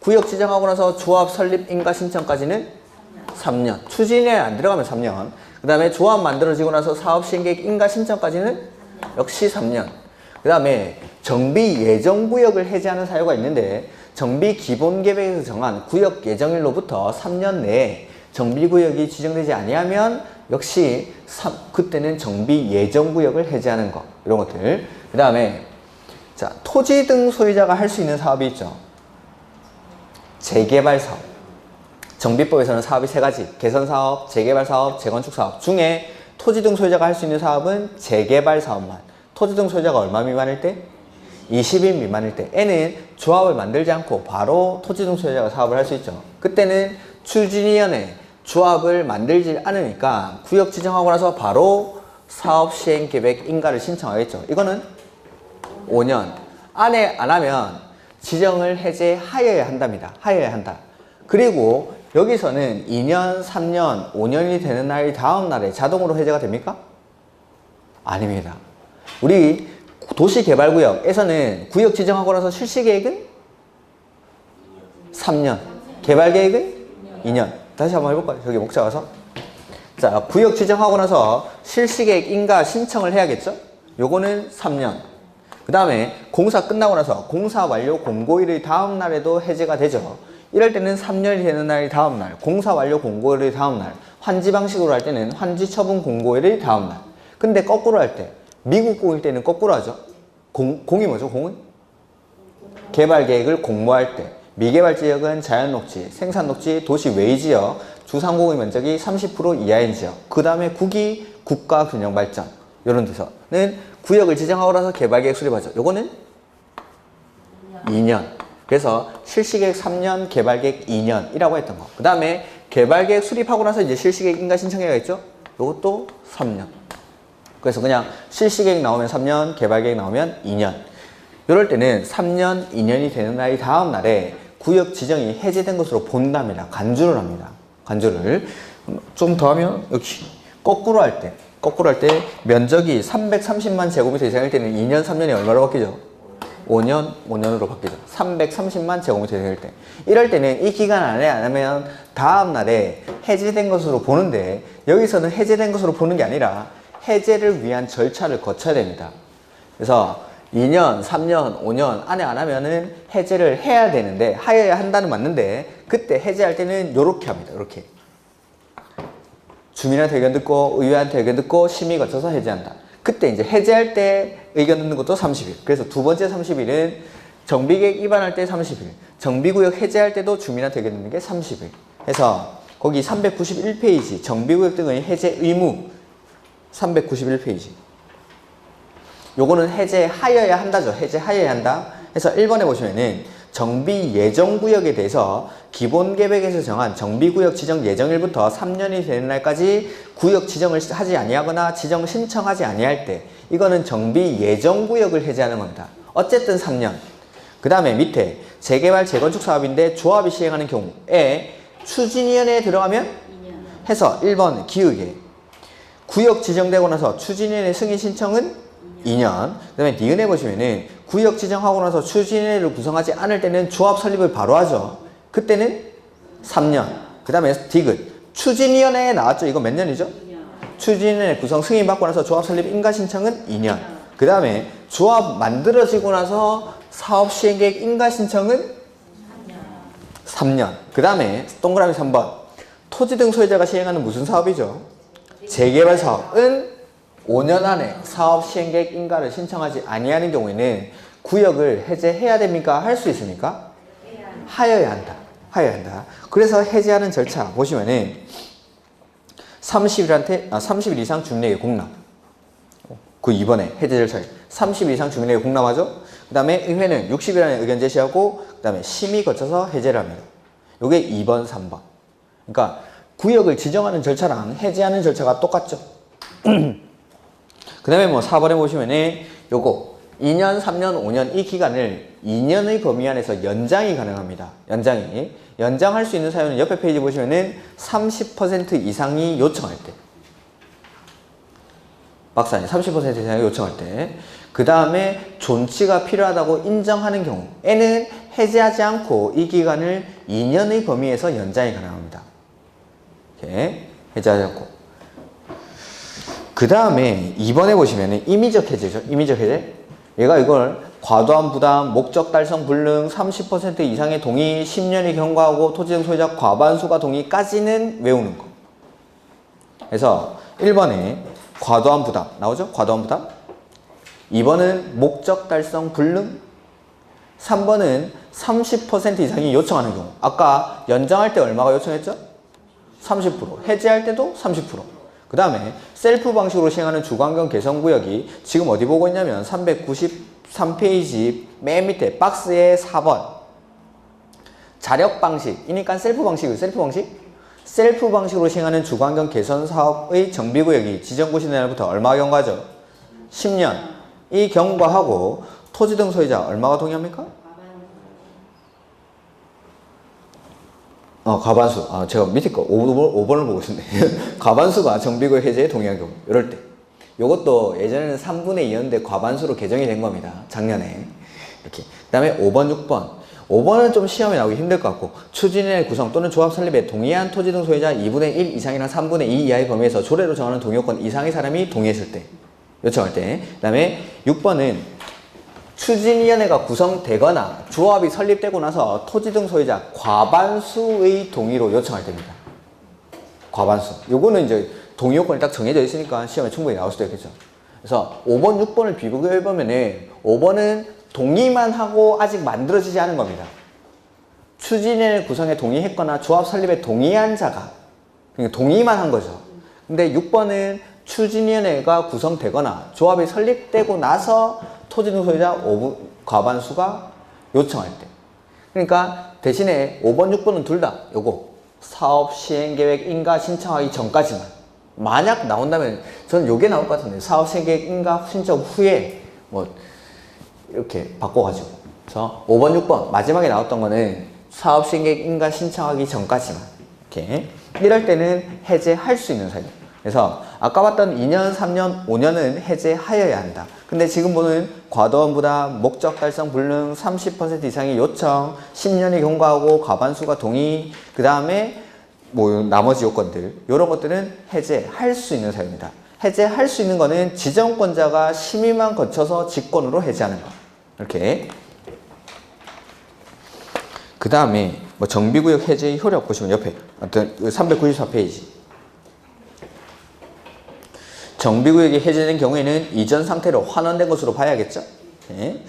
구역 지정하고 나서 조합 설립 인가 신청까지는 3년, 추진위원회 안 들어가면 3년, 그 다음에 조합 만들어지고 나서 사업 시행계획 인가 신청까지는 역시 3년, 그 다음에 정비 예정구역을 해제하는 사유가 있는데, 정비 기본계획에서 정한 구역 예정일로부터 3년 내에 정비구역이 지정되지 아니하면 역시 그때는 정비 예정구역을 해제하는 것, 이런 것들. 그 다음에 자, 토지 등 소유자가 할 수 있는 사업이 있죠. 재개발 사업. 정비법에서는 사업이 3가지, 개선사업, 재개발사업, 재건축사업 중에 토지 등 소유자가 할 수 있는 사업은 재개발 사업만. 토지 등 소유자가 얼마 미만일 때? 20인 미만일 때. 애는 조합을 만들지 않고 바로 토지 등 소유자가 사업을 할 수 있죠. 그때는 추진위원회 조합을 만들지 않으니까 구역 지정하고 나서 바로 사업 시행 계획 인가를 신청하겠죠. 이거는 5년 안에 안 하면 지정을 해제하여야 한답니다. 하여야 한다. 그리고 여기서는 2년, 3년, 5년이 되는 날 다음 날에 자동으로 해제가 됩니까? 아닙니다. 우리 도시개발구역에서는 구역 지정하고 나서 실시계획은 3년, 개발계획은 2년. 다시 한번 해볼까요? 저기 목차 가서. 자, 구역 지정하고 나서 실시계획 인가 신청을 해야겠죠? 요거는 3년. 그 다음에 공사 끝나고 나서 공사 완료 공고일의 다음 날에도 해제가 되죠. 이럴 때는 3년이 되는 날이 다음 날, 공사 완료 공고일의 다음 날, 환지 방식으로 할 때는 환지 처분 공고일의 다음 날. 근데 거꾸로 할 때, 미국 공일 때는 거꾸로 하죠. 공이 뭐죠? 공은? 개발 계획을 공모할 때, 미개발 지역은 자연 녹지, 생산 녹지, 도시 외의 지역, 주상공의 면적이 30% 이하인 지역. 그 다음에 국이 국가균형발전. 이런 데서는 구역을 지정하고 나서 개발계획 수립하죠. 요거는 2년. 그래서 실시계획 3년, 개발계획 2년이라고 했던 거. 그 다음에 개발계획 수립하고 나서 이제 실시계획 인가 신청회가 있죠. 요것도 3년. 그래서 그냥 실시계획 나오면 3년, 개발계획 나오면 2년. 이럴 때는 3년, 2년이 되는 날이 다음 날에 구역 지정이 해제된 것으로 본답니다. 간주를 합니다. 간주를. 좀 더 하면 역시 거꾸로 할 때 면적이 330만 제곱미터 이상일 때는 2년, 3년이 얼마로 바뀌죠? 5년, 5년으로 바뀌죠. 330만 제곱미터 이상일 때. 이럴 때는 이 기간 안에 안 하면 다음 날에 해제된 것으로 보는데 여기서는 해제된 것으로 보는 게 아니라 해제를 위한 절차를 거쳐야 됩니다. 그래서 2년, 3년, 5년 안에 안 하면은 해제를 해야 되는데 하여야 한다는 맞는데 그때 해제할 때는 요렇게 합니다. 요렇게. 주민한테 의견 듣고 의회한테 의견 듣고 심의 거쳐서 해제한다. 그때 이제 해제할 때 의견 듣는 것도 30일. 그래서 두 번째 30일은 정비계획 위반할 때 30일. 정비구역 해제할 때도 주민한테 의견 듣는 게 30일. 해서 거기 391페이지 정비구역 등의 해제 의무 391페이지. 요거는 해제하여야 한다죠. 해제하여야 한다. 해서 1번에 보시면은 정비 예정구역에 대해서 기본계획에서 정한 정비구역 지정 예정일부터 3년이 되는 날까지 구역 지정을 하지 아니하거나 지정 신청하지 아니할 때 이거는 정비 예정구역을 해제하는 겁니다. 어쨌든 3년. 그 다음에 밑에 재개발 재건축 사업인데 조합이 시행하는 경우에 추진위원회에 들어가면 해서 1번 기획에 구역 지정되고 나서 추진위원회 승인 신청은 2년. 그 다음에 니은에 보시면은 구역 지정하고 나서 추진위원회를 구성하지 않을 때는 조합 설립을 바로 하죠. 그때는 3년. 그 다음에 디귿. 추진위원회에 나왔죠. 이거 몇 년이죠? 추진위원회 구성 승인 받고 나서 조합 설립 인가 신청은 2년. 그 다음에 조합 만들어지고 나서 사업 시행계획 인가 신청은 3년. 그 다음에 동그라미 3번. 토지 등 소유자가 시행하는 무슨 사업이죠? 재개발 사업은 5년 안에 사업 시행계획 인가를 신청하지 아니하는 경우에는 구역을 해제해야 됩니까? 할 수 있습니까? 하여야 한다. 하여야 한다. 그래서 해제하는 절차 보시면은 30일 이상 주민에게 공람. 그 2번에 해제 절차 30일 이상 주민에게 공람하죠. 그 다음에 의회는 60일 안에 의견 제시하고 그 다음에 심의 거쳐서 해제를 합니다. 요게 2번, 3번. 그러니까 구역을 지정하는 절차랑 해제하는 절차가 똑같죠. 그 다음에 뭐 4번에 보시면은 요거 2년, 3년, 5년 이 기간을 2년의 범위 안에서 연장이 가능합니다. 연장할 수 있는 사유는 옆에 페이지 보시면은 30% 이상이 요청할 때. 박사님 30% 이상이 요청할 때. 그 다음에 존치가 필요하다고 인정하는 경우에는 해제하지 않고 이 기간을 2년의 범위에서 연장이 가능합니다. 이렇게 해제하지 않고. 그 다음에 2번에 보시면은 임의적 해제죠. 임의적 해제. 얘가 이걸 과도한 부담, 목적 달성 불능, 30% 이상의 동의, 10년이 경과하고 토지등 소유자 과반수가 동의까지는 외우는 거. 그래서 1번에 과도한 부담 나오죠? 과도한 부담. 2번은 목적 달성 불능. 3번은 30% 이상이 요청하는 경우. 아까 연장할 때 얼마가 요청했죠? 30%. 해제할 때도 30%. 그 다음에 셀프 방식으로 시행하는 주거환경 개선구역이 지금 어디 보고 있냐면 393페이지 맨 밑에 박스의 4번 자력 방식이니까 셀프 방식이에요. 셀프 방식으로 시행하는 주거환경 개선 사업의 정비구역이 지정고시 날부터 얼마가 경과하죠? 10년이 경과하고 토지 등 소유자 얼마가 동의합니까? 과반수. 제가 밑에 거 5번을 보고 있었네. 과반수가 정비구역 해제에 동의한 경우. 이럴 때. 요것도 예전에는 3분의 2였는데 과반수로 개정이 된 겁니다. 작년에. 이렇게. 그 다음에 5번, 6번. 5번은 좀 시험에 나오기 힘들 것 같고 추진의 구성 또는 조합 설립에 동의한 토지 등 소유자 2분의 1 이상이나 3분의 2 이하의 범위에서 조례로 정하는 동의요건 이상의 사람이 동의했을 때. 요청할 때. 그 다음에 6번은 추진위원회가 구성되거나 조합이 설립되고 나서 토지 등 소유자 과반수의 동의로 요청할 때입니다. 과반수. 요거는 이제 동의 요건이 딱 정해져 있으니까 시험에 충분히 나올 수도 있겠죠. 그래서 5번, 6번을 비교해보면은 5번은 동의만 하고 아직 만들어지지 않은 겁니다. 추진위원회 구성에 동의했거나 조합 설립에 동의한 자가 그러니까 동의만 한 거죠. 근데 6번은 추진위원회가 구성되거나 조합이 설립되고 나서 토지 등 소유자 과반수가 요청할 때. 그러니까 대신에 5번, 6번은 둘 다 요거 사업 시행계획 인가 신청하기 전까지만. 만약 나온다면 저는 요게 나올 것 같은데 사업 시행계획 인가 신청 후에 뭐 이렇게 바꿔가지고. 그래서 5번, 6번 마지막에 나왔던 거는 사업 시행계획 인가 신청하기 전까지만. 이렇게. 이럴 때는 해제할 수 있는 사유. 그래서 아까 봤던 2년, 3년, 5년은 해제하여야 한다. 근데 지금 보는 과도한 부담, 목적 달성 불능, 30% 이상의 요청, 10년이 경과하고 과반수가 동의, 그 다음에 뭐 나머지 요건들, 이런 것들은 해제할 수 있는 사유입니다. 해제할 수 있는 거는 지정권자가 심의만 거쳐서 직권으로 해제하는 거. 이렇게. 그 다음에 뭐 정비구역 해제의 효력 보시면 옆에 어떤 394페이지. 정비구역이 해제된 경우에는 이전 상태로 환원된 것으로 봐야겠죠. 네.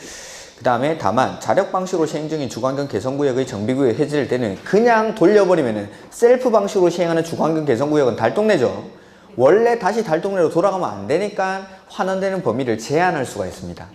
그 다음에 다만 자력 방식으로 시행 중인 주거환경 개선구역의 정비구역 해제될 때는 그냥 돌려버리면은 셀프 방식으로 시행하는 주거환경 개선구역은 달동네죠. 원래 다시 달동네로 돌아가면 안 되니까 환원되는 범위를 제한할 수가 있습니다.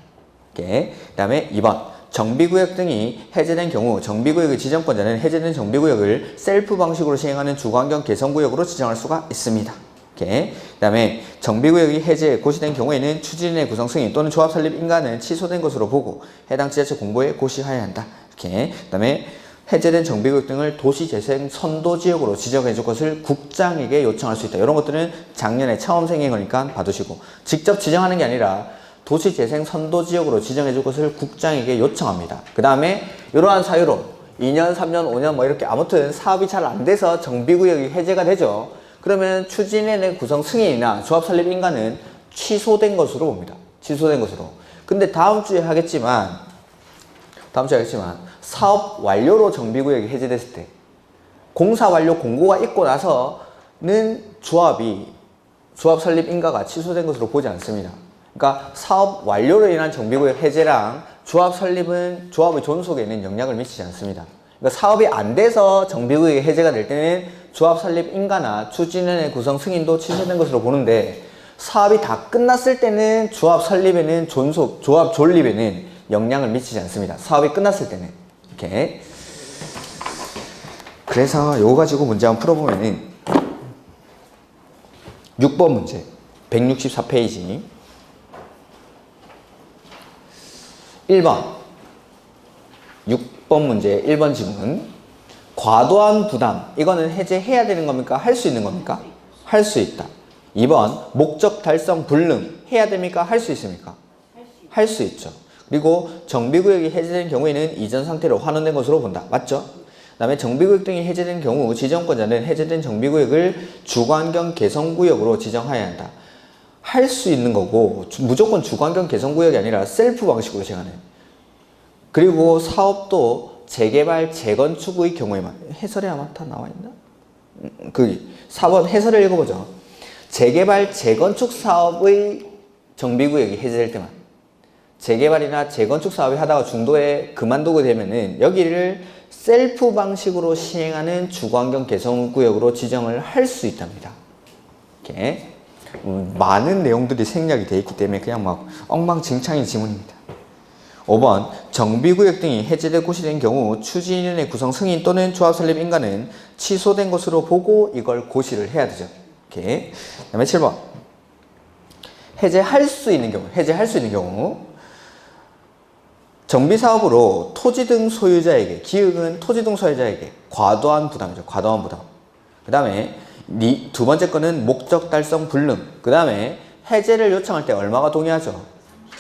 그 다음에 2번 정비구역 등이 해제된 경우 정비구역의 지정권자는 해제된 정비구역을 셀프 방식으로 시행하는 주거환경 개선구역으로 지정할 수가 있습니다. 그 다음에 정비구역이 해제 고시된 경우에는 추진위원회 구성 승인 또는 조합 설립 인가는 취소된 것으로 보고 해당 지자체 공보에 고시하여야 한다. 이렇게. 그 다음에 해제된 정비구역 등을 도시재생 선도지역으로 지정해 줄 것을 국장에게 요청할 수 있다. 이런 것들은 작년에 처음 생긴 거니까 봐두시고 직접 지정하는 게 아니라 도시재생 선도지역으로 지정해 줄 것을 국장에게 요청합니다. 그 다음에 이러한 사유로 2년, 3년, 5년 뭐 이렇게 아무튼 사업이 잘 안 돼서 정비구역이 해제가 되죠. 그러면 추진위원회 구성 승인이나 조합 설립 인가는 취소된 것으로 봅니다. 취소된 것으로. 근데 다음 주에 하겠지만 사업 완료로 정비구역이 해제됐을 때 공사 완료 공고가 있고 나서는 조합 설립 인가가 취소된 것으로 보지 않습니다. 그러니까 사업 완료로 인한 정비구역 해제랑 조합 설립은 조합의 존속에는 영향을 미치지 않습니다. 그러니까 사업이 안 돼서 정비구역이 해제가 될 때는 조합 설립 인가나 추진위원회 구성 승인도 취소된 것으로 보는데 사업이 다 끝났을 때는 조합 설립에는 조합 존립에는 영향을 미치지 않습니다. 사업이 끝났을 때는. 이렇게. 그래서 요거 가지고 문제 한번 풀어보면은 6번 문제 164페이지 1번 6번 문제 1번 질문 과도한 부담 이거는 해제해야 되는 겁니까? 할 수 있는 겁니까? 할 수 있다. 2번 목적 달성 불능 해야 됩니까? 할 수 있습니까? 할 수 있죠. 그리고 정비구역이 해제된 경우에는 이전 상태로 환원된 것으로 본다. 맞죠? 그 다음에 정비구역 등이 해제된 경우 지정권자는 해제된 정비구역을 주거환경 개선구역으로 지정해야 한다. 할 수 있는 거고 무조건 주거환경 개선구역이 아니라 셀프 방식으로 시행하는. 그리고 사업도 재개발, 재건축의 경우에만 해설에 아마 다 나와 있나? 4번 해설을 읽어보죠. 재개발, 재건축 사업의 정비구역이 해제될 때만 재개발이나 재건축 사업을 하다가 중도에 그만두게 되면은 여기를 셀프 방식으로 시행하는 주거환경 개선구역으로 지정을 할 수 있답니다. 이렇게 많은 내용들이 생략이 되어 있기 때문에 그냥 막 엉망진창인 지문입니다. 5번 정비구역 등이 해제되고 고시된 경우 추진위원회 구성 승인 또는 조합 설립 인가는 취소된 것으로 보고 이걸 고시를 해야 되죠. 이렇게. 그 다음에 7번 해제할 수 있는 경우 정비사업으로 토지 등 소유자에게 기획은 토지 등 소유자에게 과도한 부담이죠. 과도한 부담. 그 다음에 두 번째 거는 목적 달성 불능. 그 다음에 해제를 요청할 때 얼마가 동의하죠?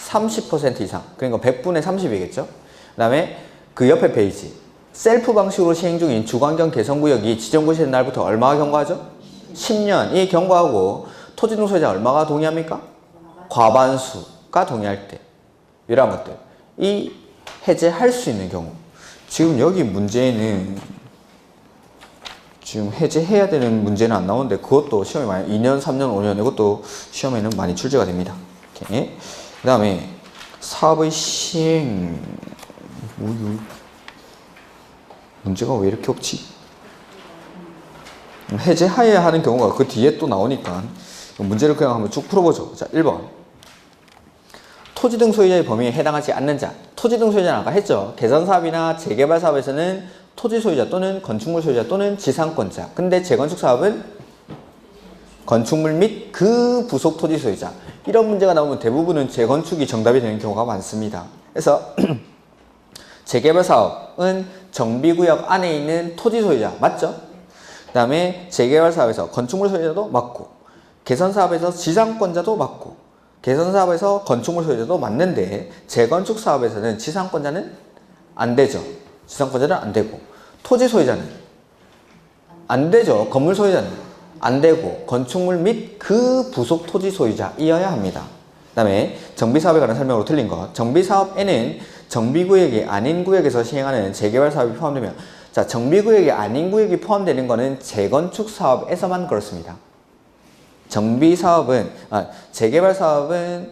30% 이상. 그러니까 100분의 30이겠죠. 그 다음에 그 옆에 페이지 셀프 방식으로 시행 중인 주거환경 개선구역이 지정고시된 날부터 얼마가 경과하죠? 10년이 경과하고 토지 등 소유자 얼마가 동의합니까? 과반수가 동의할 때 이런 것들 이 해제할 수 있는 경우 지금 여기 문제는 지금 해제해야 되는 문제는 안 나오는데 그것도 시험에 많이 2년, 3년, 5년 이것도 시험에는 많이 출제가 됩니다. 이렇게. 그 다음에 사업의 시행 문제가 왜 이렇게 없지? 해제하여야 하는 경우가 그 뒤에 또 나오니까 문제를 그냥 한번 쭉 풀어보죠. 자, 1번. 토지 등 소유자의 범위에 해당하지 않는 자. 토지 등 소유자는 아까 했죠. 개선사업이나 재개발 사업에서는 토지 소유자 또는 건축물 소유자 또는 지상권자. 근데 재건축 사업은 건축물 및 그 부속 토지 소유자. 이런 문제가 나오면 대부분은 재건축이 정답이 되는 경우가 많습니다. 그래서 재개발 사업은 정비구역 안에 있는 토지 소유자 맞죠? 그 다음에 재개발 사업에서 건축물 소유자도 맞고, 개선 사업에서 지상권자도 맞고, 개선 사업에서 건축물 소유자도 맞는데 재건축 사업에서는 지상권자는 안 되죠. 지상권자는 안 되고, 토지 소유자는 안 되죠. 건물 소유자는 안 되고, 건축물 및 그 부속 토지 소유자이어야 합니다. 그 다음에 정비사업에 관한 설명으로 틀린 것. 정비사업에는 정비구역이 아닌 구역에서 시행하는 재개발 사업이 포함되면, 자, 정비구역이 아닌 구역이 포함되는 것은 재건축 사업에서만 그렇습니다. 재개발 사업은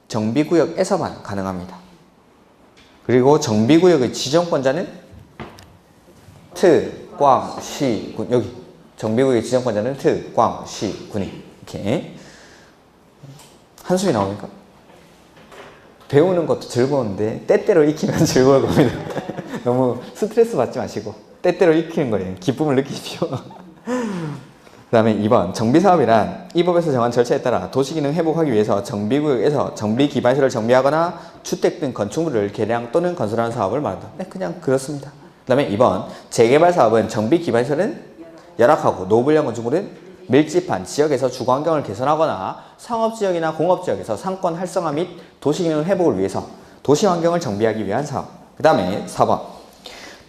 정비구역에서만 가능합니다. 그리고 정비구역의 지정권자는 특광시군. 여기 정비구역의 지정권자는 특광시군이. 이렇게 한숨이 나옵니까? 배우는 것도 즐거운데 때때로 익히면 즐거울 겁니다. 너무 스트레스 받지 마시고 때때로 익히는 거예요. 기쁨을 느끼십시오. 그 다음에 2번. 정비사업이란 이 법에서 정한 절차에 따라 도시기능 회복하기 위해서 정비구역에서 정비기반시설을 정비하거나 주택 등 건축물을 개량 또는 건설하는 사업을 말한다. 네, 그냥 그렇습니다. 그 다음에 2번. 재개발 사업은 정비기반시설은 열악하고 노후불량 건축물은 밀집한 지역에서 주거환경을 개선하거나 상업지역이나 공업지역에서 상권 활성화 및 도시기능 회복을 위해서 도시환경을 정비하기 위한 사업. 그 다음에 4번.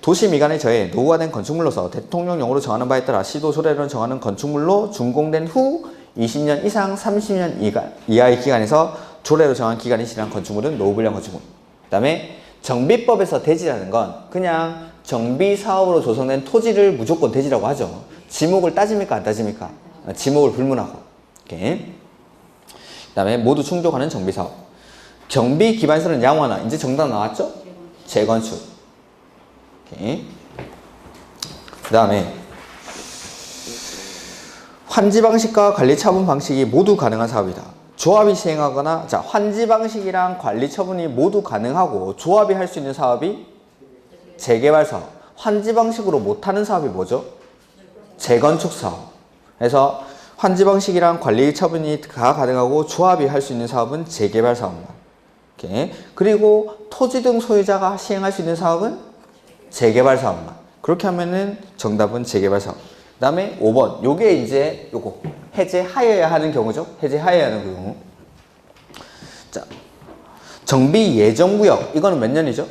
도시 미관의 저해 노후화된 건축물로서 대통령령으로 정하는 바에 따라 시도 조례로 정하는 건축물로 준공된 후 20년 이상 30년 이하의 기간에서 조례로 정한 기간이 지난 건축물은 노후불량 건축물. 그 다음에 정비법에서 대지라는 건 그냥 정비사업으로 조성된 토지를 무조건 대지라고 하죠. 지목을 따집니까 안 따집니까? 지목을 불문하고. 이렇게. 그 다음에 모두 충족하는 정비사업. 정비기반시설은 양호하나? 이제 정답 나왔죠? 재건축. 그 다음에 환지 방식과 관리 처분 방식이 모두 가능한 사업이다. 조합이 시행하거나, 자, 환지 방식이랑 관리 처분이 모두 가능하고 조합이 할 수 있는 사업이 재개발 사업. 환지 방식으로 못하는 사업이 뭐죠? 재건축 사업. 그래서 환지 방식이랑 관리 처분이 다 가능하고 조합이 할 수 있는 사업은 재개발 사업만. 이렇게. 그리고 토지 등 소유자가 시행할 수 있는 사업은 재개발 사업만. 그렇게 하면은 정답은 재개발 사업. 그 다음에 5번. 요게 이제 요거 해제하여야 하는 경우죠. 해제하여야 하는 경우. 자, 정비 예정구역. 이거는 몇 년이죠?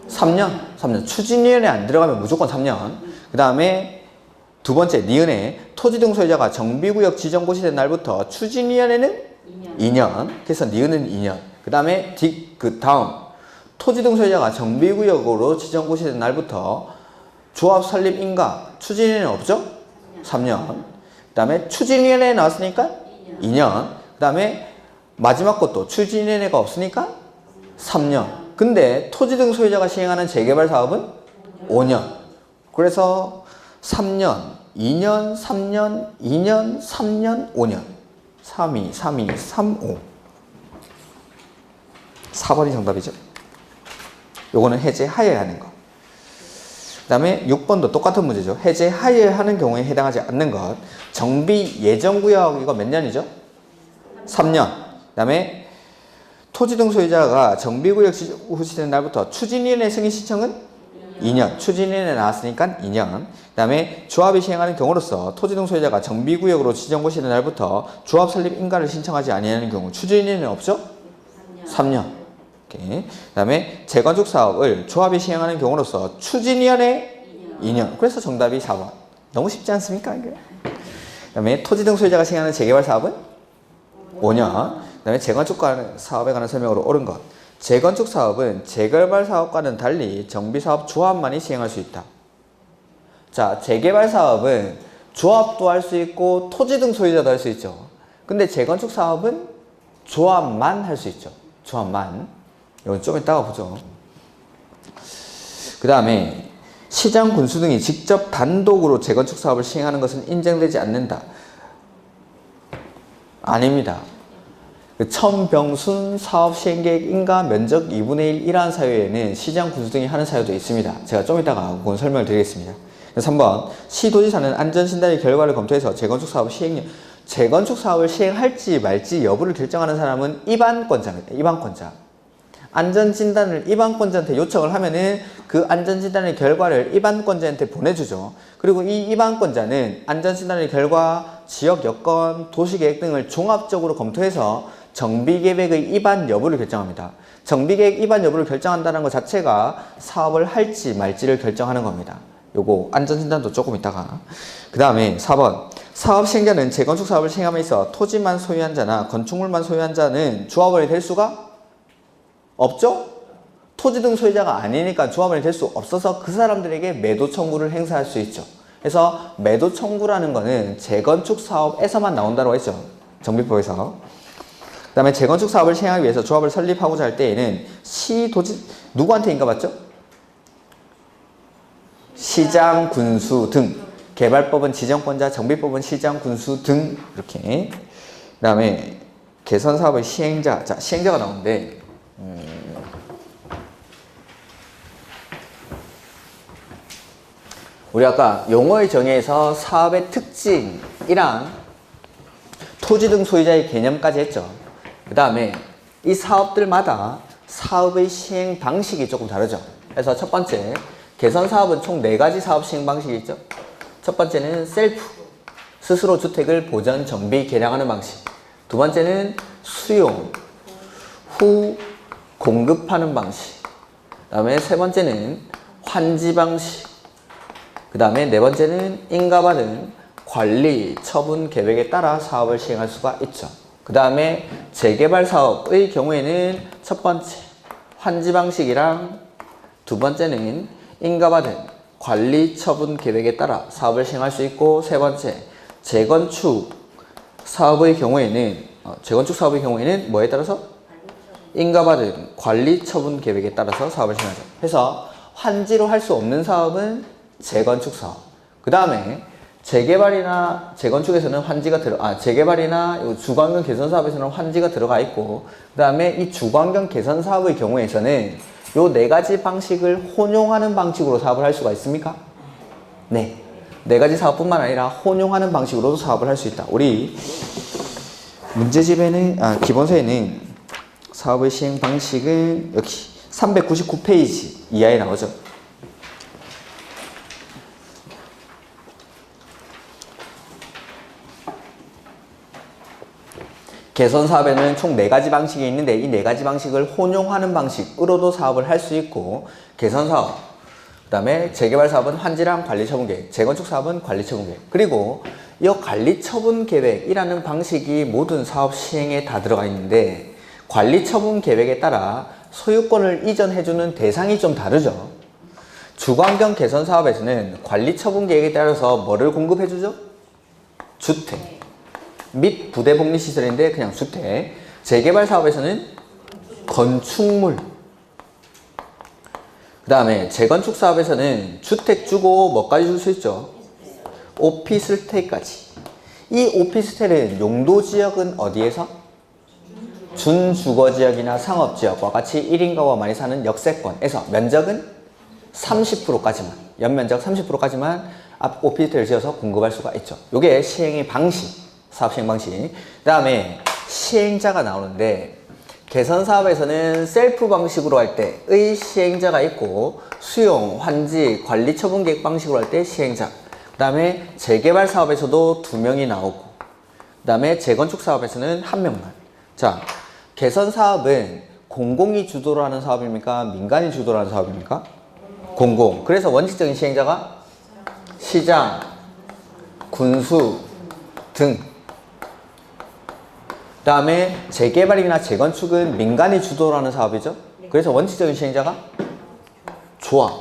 3년. 추진위원회 안 들어가면 무조건 3년. 그 다음에 두 번째, 니은에 토지 등 소유자가 정비구역 지정 고시된 날부터 추진위원회는 2년. 그래서 니은은 2년. 그 다음에 다음. 토지 등 소유자가 정비구역으로 지정 고시된 날부터 조합 설립 인가 추진위원회 없죠? 3년. 그 다음에 추진위원회 나왔으니까 2년. 그 다음에 마지막 것도 추진위원회가 없으니까 3년. 근데 토지 등 소유자가 시행하는 재개발 사업은 5년. 그래서 3년, 2년, 3년, 2년, 3년, 5년. 3, 5. 4번이 정답이죠. 요거는 해제하여야 하는 거. 그 다음에 6번도 똑같은 문제죠. 해제하여야 하는 경우에 해당하지 않는 것. 정비 예정구역 이거 몇 년이죠? 3년. 그 다음에 토지 등 소유자가 정비구역 지정된 날부터 추진위원회 승인 신청은 2년. 추진위원회 나왔으니까 2년. 그 다음에 조합이 시행하는 경우로서 토지 등 소유자가 정비구역으로 지정고시된 날부터 조합 설립 인가를 신청하지 아니하는 경우 추진위원회는 없죠? 3년. 그 다음에 재건축 사업을 조합이 시행하는 경우로서 추진위원회 2년. 그래서 정답이 4번. 너무 쉽지 않습니까? 그 다음에 토지 등 소유자가 시행하는 재개발 사업은 5년. 그 다음에 재건축 사업에 관한 설명으로 옳은 것. 재건축 사업은 재개발 사업과는 달리 정비사업 조합만이 시행할 수 있다. 자, 재개발 사업은 조합도 할 수 있고 토지 등 소유자도 할 수 있죠. 근데 재건축 사업은 조합만 할 수 있죠. 조합만. 이건 좀 이따가 보죠. 그 다음에 시장 군수 등이 직접 단독으로 재건축 사업을 시행하는 것은 인정되지 않는다. 아닙니다. 천병순 사업 시행계획 인가 면적 2분의 1 이러한 사유에는 시장 군수 등이 하는 사유도 있습니다. 제가 좀 이따가 그건 설명을 드리겠습니다. 3번 시도지사는 안전진단의 결과를 검토해서 재건축 사업을 시행할지 말지 여부를 결정하는 사람은 입안권자입니다. 입안권자. 안전진단을 입안권자한테 요청을 하면은 그 안전진단의 결과를 입안권자한테 보내주죠. 그리고 이 입안권자는 안전진단의 결과, 지역 여건, 도시계획 등을 종합적으로 검토해서 정비계획의 입안 여부를 결정합니다. 정비계획 입안 여부를 결정한다는 것 자체가 사업을 할지 말지를 결정하는 겁니다. 요거 안전진단도 조금 있다가. 그 다음에 4번 사업 시행자는 재건축 사업을 시행함에 있어 토지만 소유한 자나 건축물만 소유한 자는 조합원이 될 수가 없죠? 토지 등 소유자가 아니니까 조합원이 될 수 없어서 그 사람들에게 매도 청구를 행사할 수 있죠. 그래서 매도 청구라는 거는 재건축 사업에서만 나온다고 했죠. 정비법에서. 그 다음에 재건축 사업을 시행하기 위해서 조합을 설립하고자 할 때에는 시도지 누구한테 인가받죠? 시장, 군수 등. 개발법은 지정권자, 정비법은 시장, 군수 등. 이렇게. 그 다음에 개선 사업의 시행자. 자, 시행자가 나오는데 우리 아까 용어의 정의에서 사업의 특징이랑 토지 등 소유자의 개념까지 했죠. 그 다음에 이 사업들마다 사업의 시행 방식이 조금 다르죠. 그래서 첫 번째, 개선 사업은 총 4가지 사업 시행 방식이 있죠. 첫 번째는 셀프, 스스로 주택을 보전, 정비, 개량하는 방식. 두 번째는 수용, 후 공급하는 방식. 그 다음에 세 번째는 환지 방식. 그 다음에 네 번째는 인가받은 관리, 처분 계획에 따라 사업을 시행할 수가 있죠. 그 다음에 재개발 사업의 경우에는 첫 번째 환지 방식이랑 두 번째는 인가받은 관리, 처분 계획에 따라 사업을 시행할 수 있고, 세 번째 재건축 사업의 경우에는 뭐에 따라서? 인가받은 관리, 처분 계획에 따라서 사업을 시행하죠. 그래서 환지로 할 수 없는 사업은 재건축 사업. 그 다음에 재개발이나 재건축에서는 재개발이나 주거환경 개선 사업에서는 환지가 들어가 있고, 그 다음에 이 주거환경 개선 사업의 경우에서는 요 4가지 방식을 혼용하는 방식으로 사업을 할 수가 있습니까? 네. 4가지 사업뿐만 아니라 혼용하는 방식으로도 사업을 할 수 있다. 우리 문제집에는, 기본서에는 사업의 시행 방식은 여기 399페이지 이하에 나오죠. 개선 사업에는 총 4가지 방식이 있는데 이 4가지 방식을 혼용하는 방식으로도 사업을 할 수 있고, 개선 사업, 그 다음에 재개발 사업은 환지랑 관리처분 계획, 재건축 사업은 관리처분 계획, 그리고 이 관리처분 계획이라는 방식이 모든 사업 시행에 다 들어가 있는데, 관리처분 계획에 따라 소유권을 이전해주는 대상이 좀 다르죠. 주거환경 개선 사업에서는 관리처분 계획에 따라서 뭐를 공급해주죠? 주택 및 부대복리시설인데 그냥 주택. 재개발 사업에서는 건축물. 그 다음에 재건축 사업에서는 주택 주고 뭐까지 줄 수 있죠? 오피스텔까지. 이 오피스텔은 용도지역은 어디에서? 준주거지역이나 상업지역과 같이 1인 가구가 많이 사는 역세권에서 면적은 30%까지만, 연면적 30%까지만 오피스텔을 지어서 공급할 수가 있죠. 이게 시행의 방식, 사업 시행 방식. 그 다음에 시행자가 나오는데, 개선 사업에서는 셀프 방식으로 할 때의 시행자가 있고, 수용, 환지, 관리 처분 계획 방식으로 할 때 시행자. 그 다음에 재개발 사업에서도 2명이 나오고, 그 다음에 재건축 사업에서는 1명만. 자, 개선 사업은 공공이 주도로 하는 사업입니까? 민간이 주도로 하는 사업입니까? 공공. 그래서 원칙적인 시행자가 시장, 군수 등. 그 다음에 재개발이나 재건축은 민간이 주도로 하는 사업이죠. 그래서 원칙적인 시행자가 조합.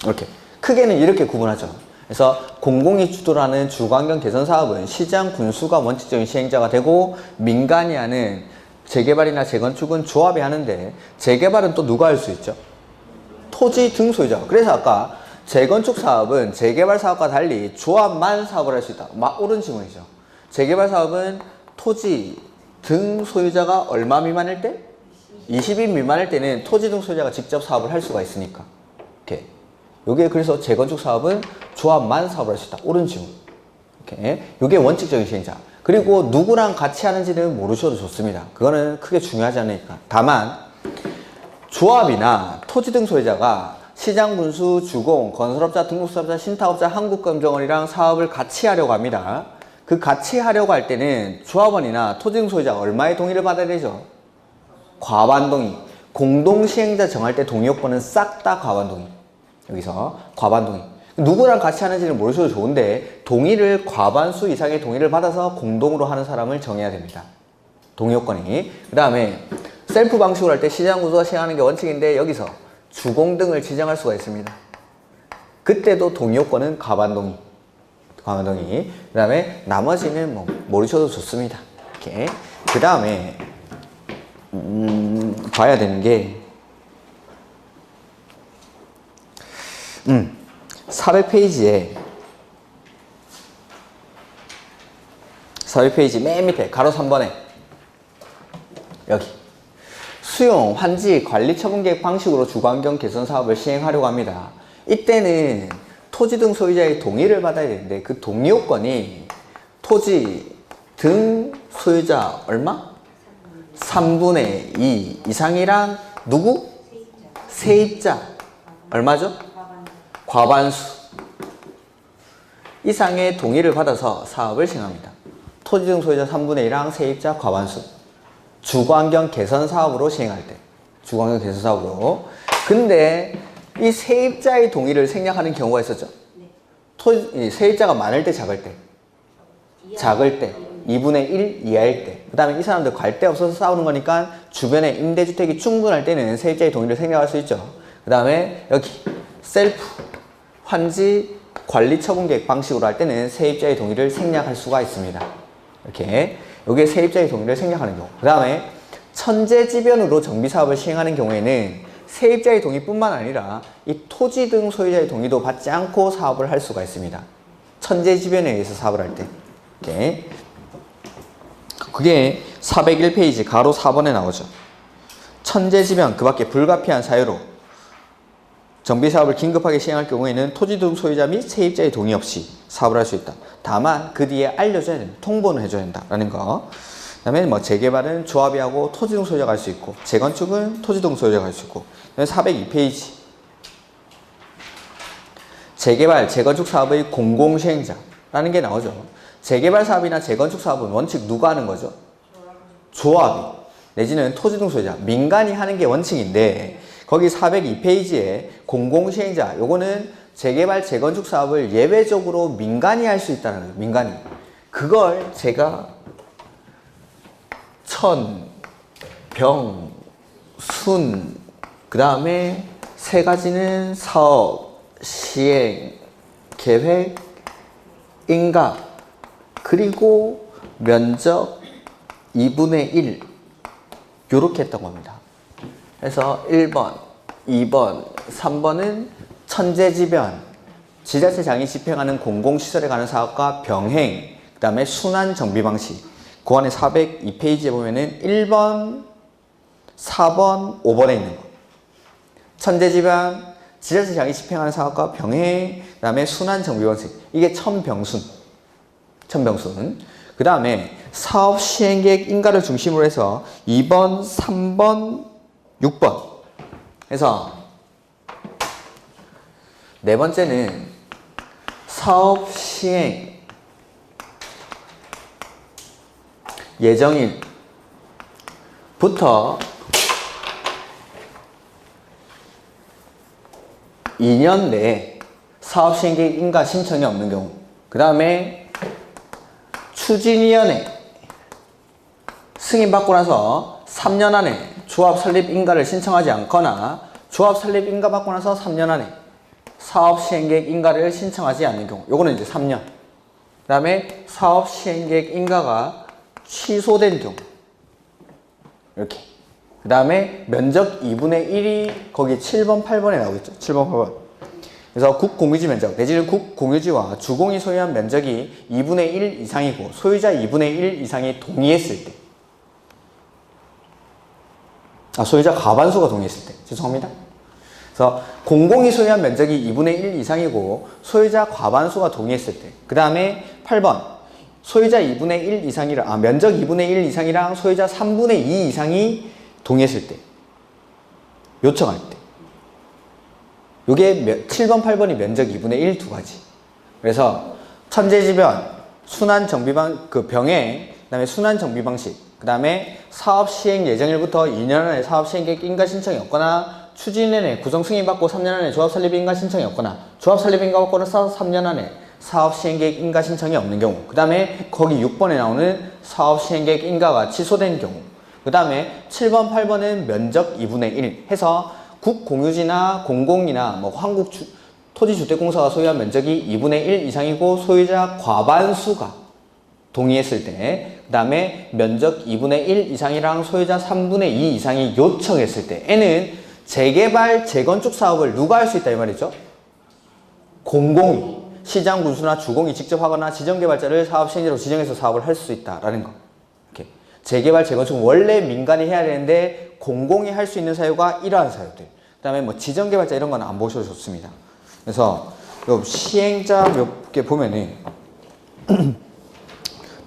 이렇게 크게는 이렇게 구분하죠. 그래서 공공이 주도로 하는 주거환경 개선 사업은 시장, 군수가 원칙적인 시행자가 되고, 민간이 하는 재개발이나 재건축은 조합이 하는데 재개발은 또 누가 할 수 있죠? 토지 등 소유자. 그래서 아까 재건축 사업은 재개발 사업과 달리 조합만 사업을 할 수 있다. 막 옳은 질문이죠. 재개발 사업은 토지 등 소유자가 얼마 미만일 때? 20인 미만일 때는 토지 등 소유자가 직접 사업을 할 수가 있으니까. 이렇게. 요게 그래서 재건축 사업은 조합만 사업을 할 수 있다. 옳은 질문. 이렇게. 요게 원칙적인 시행자. 그리고 누구랑 같이 하는지는 모르셔도 좋습니다. 그거는 크게 중요하지 않으니까. 다만 조합이나 토지 등 소유자가 시장 군수, 주공, 건설업자, 등록사업자, 신탁업자, 한국검정원이랑 사업을 같이 하려고 합니다. 그 같이 하려고 할 때는 조합원이나 토지 등 소유자가 얼마의 동의를 받아야 되죠? 과반동의. 공동시행자 정할 때 동의요건은 싹 다 과반동의. 여기서 과반동의. 누구랑 같이 하는지는 모르셔도 좋은데 동의를 과반수 이상의 동의를 받아서 공동으로 하는 사람을 정해야 됩니다. 동의요건이. 그 다음에 셀프 방식으로 할 때 시장 구조가 시행하는 게 원칙인데 여기서 주공 등을 지정할 수가 있습니다. 그때도 동의요건은 과반동의. 과반동의. 그 다음에 나머지는 뭐 모르셔도 좋습니다. 이렇게. 그 다음에 봐야 되는 게 400페이지에 400페이지 맨 밑에 가로 3번에 여기 수용, 환지, 관리 처분 계획 방식으로 주거환경 개선 사업을 시행하려고 합니다. 이때는 토지 등 소유자의 동의를 받아야 되는데 그 동의 요건이 토지 등 소유자 얼마? 3분의 2 이상이랑 누구? 세입자 얼마죠? 과반수 이상의 동의를 받아서 사업을 시행합니다. 토지 등 소유자 3분의 1이랑 세입자 과반수. 주거환경 개선 사업으로 시행할 때. 주거환경 개선 사업으로. 근데 이 세입자의 동의를 생략하는 경우가 있었죠. 세입자가 많을 때, 작을 때. 작을 때. 2분의 1 이하일 때. 그 다음에 이 사람들 갈 데 없어서 싸우는 거니까 주변에 임대주택이 충분할 때는 세입자의 동의를 생략할 수 있죠. 그 다음에 여기 셀프, 환지, 관리 처분 계획 방식으로 할 때는 세입자의 동의를 생략할 수가 있습니다. 이렇게. 여기에 세입자의 동의를 생략하는 경우. 그 다음에 천재지변으로 정비사업을 시행하는 경우에는 세입자의 동의뿐만 아니라 이 토지 등 소유자의 동의도 받지 않고 사업을 할 수가 있습니다. 천재지변에 의해서 사업을 할 때. 이렇게. 그게 401페이지 가로 4번에 나오죠. 천재지변 그 밖에 불가피한 사유로 정비사업을 긴급하게 시행할 경우에는 토지 등 소유자 및 세입자의 동의 없이 사업을 할 수 있다. 다만 그 뒤에 알려줘야 된다. 통보는 해줘야 된다라는 거. 그 다음에 뭐 재개발은 조합이 하고 토지 등 소유자가 할 수 있고 재건축은 토지 등 소유자가 할 수 있고. 그 다음에 402페이지 재개발, 재건축 사업의 공공시행자라는 게 나오죠. 재개발 사업이나 재건축 사업은 원칙 누가 하는 거죠? 조합이 내지는 토지 등 소유자, 민간이 하는 게 원칙인데 거기 402페이지에 공공시행자, 요거는 재개발, 재건축 사업을 예외적으로 민간이 할 수 있다는 거예요. 민간이. 그걸 제가 천, 병, 순, 그 다음에 세 가지는 사업, 시행, 계획, 인가, 그리고 면적 2분의 1 요렇게 했다고 합니다. 그래서 1번, 2번, 3번은 천재지변, 지자체장이 집행하는 공공시설에 관한 사업과 병행, 그 다음에 순환 정비 방식. 그 안에 402페이지에 보면은 1번, 4번, 5번에 있는 거. 천재지변, 지자체장이 집행하는 사업과 병행, 그 다음에 순환 정비 방식. 이게 천병순. 천병순. 그 다음에 사업 시행계획 인가를 중심으로 해서 2번, 3번, 6번. 그래서 네 번째는 사업 시행 예정일부터 2년 내에 사업 시행계획 인가 신청이 없는 경우. 그 다음에 추진위원회 승인받고 나서 3년 안에 조합 설립 인가를 신청하지 않거나 조합 설립 인가 받고 나서 3년 안에 사업 시행계획 인가를 신청하지 않는 경우. 요거는 이제 3년. 그 다음에 사업 시행계획 인가가 취소된 경우. 이렇게. 그 다음에 면적 2분의 1이 거기 7번, 8번에 나오겠죠. 7번, 8번. 그래서 국공유지 면적 내지는 국공유지와 주공이 소유한 면적이 2분의 1 이상이고 소유자 2분의 1 이상이 동의했을 때. 소유자 과반수가 동의했을 때. 죄송합니다. 그래서 공공이 소유한 면적이 2분의 1 이상이고 소유자 과반수가 동의했을 때. 그 다음에 8번. 소유자 2분의 1 이상이랑, 면적 2분의 1 이상이랑 소유자 3분의 2 이상이 동의했을 때. 요청할 때. 요게 7번, 8번이 면적 2분의 1 두 가지. 그래서 천재지변, 순환정비방, 병행, 그 다음에 순환정비방식, 그 다음에 사업 시행 예정일부터 2년 안에 사업 시행계획 인가 신청이 없거나 추진 내내 구성 승인받고 3년 안에 조합 설립 인가 신청이 없거나 조합 설립 인가 받고는 3년 안에 사업 시행계획 인가 신청이 없는 경우, 그 다음에 거기 6번에 나오는 사업 시행계획 인가가 취소된 경우, 그 다음에 7번, 8번은 면적 2분의 1 해서 국공유지나 공공이나 한국 토지주택공사가 소유한 면적이 2분의 1 이상이고 소유자 과반수가 동의했을 때, 그 다음에 면적 2분의 1 이상이랑 소유자 3분의 2 이상이 요청했을 때, N은 재개발, 재건축 사업을 누가 할 수 있다 이 말이죠. 공공이, 시장 군수나 주공이 직접 하거나 지정개발자를 사업 시행자로 지정해서 사업을 할 수 있다라는 거. 이렇게 재개발, 재건축은 원래 민간이 해야 되는데 공공이 할 수 있는 사유가 이러한 사유들. 그 다음에 지정개발자 이런 건 안 보셔도 좋습니다. 그래서 시행자 몇 개 보면은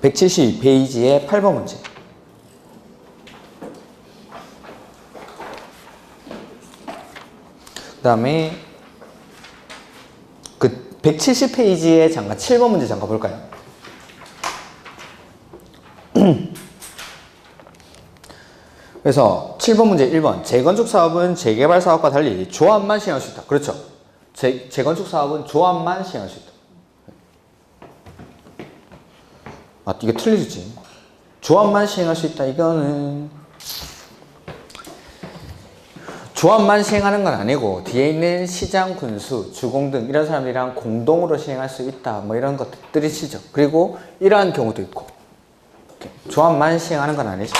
172페이지의 8번 문제. 그 다음에 170페이지에 잠깐 7번 문제 잠깐 볼까요? 그래서 7번 문제 1번. 재건축 사업은 재개발 사업과 달리 조합만 시행할 수 있다. 그렇죠. 재건축 사업은 조합만 시행할 수 있다. 이게 틀리지. 조합만 시행할 수 있다. 이거는 조합만 시행하는 건 아니고 뒤에 있는 시장, 군수, 주공 등 이런 사람들이랑 공동으로 시행할 수 있다. 이런 것들이시죠. 그리고 이러한 경우도 있고. 조합만 시행하는 건 아니죠.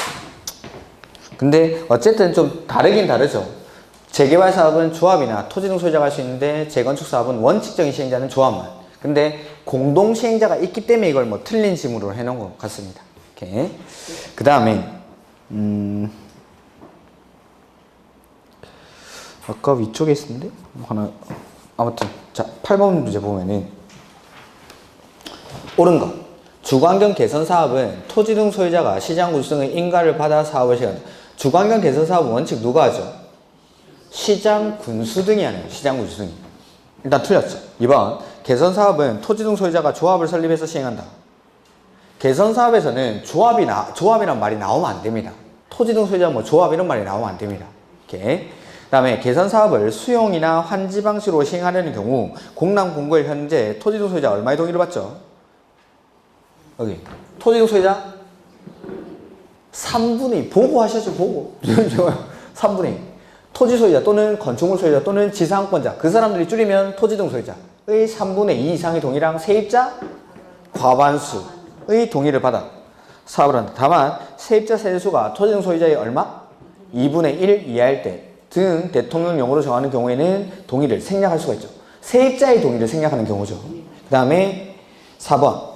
근데 어쨌든 좀 다르긴 다르죠. 재개발 사업은 조합이나 토지등 소유자가 할 수 있는데 재건축 사업은 원칙적인 시행자는 조합만. 근데 공동 시행자가 있기 때문에 이걸 틀린 지문으로 해놓은 것 같습니다. 오케이. 그 다음에 아까 위쪽에 있었는데 하나 아무튼 자 8번 문제 보면은 옳은 것. 주거환경 개선 사업은 토지등 소유자가 시장 군수 등의 인가를 받아 사업을 시행한다. 주거환경 개선 사업은 원칙 누가 하죠? 시장 군수 등이 하네요. 시장 군수 등이. 일단 틀렸죠. 2번. 개선 사업은 토지등 소유자가 조합을 설립해서 시행한다. 개선 사업에서는 조합이란 말이 나오면 안 됩니다. 토지등 소유자 조합 이런 말이 나오면 안 됩니다. 이렇게. 그 다음에 개선 사업을 수용이나 환지 방식으로 시행하려는 경우 공람 공고일 현재 토지등 소유자 얼마의 동의를 받죠? 여기 토지등 소유자 3분의 2 보고 하셔야죠. 보고 3분의 2 토지 소유자 또는 건축물 소유자 또는 지상권자 그 사람들이 줄이면 토지등 소유자의 3분의 2 이상의 동의랑 세입자 과반수의 동의를 받아 사업을 한다. 다만 세입자 세대수가 토지등 소유자의 얼마? 2분의 1 이하일 때 등 대통령령으로 정하는 경우에는 동의를 생략할 수가 있죠. 세입자의 동의를 생략하는 경우죠. 그 다음에 4번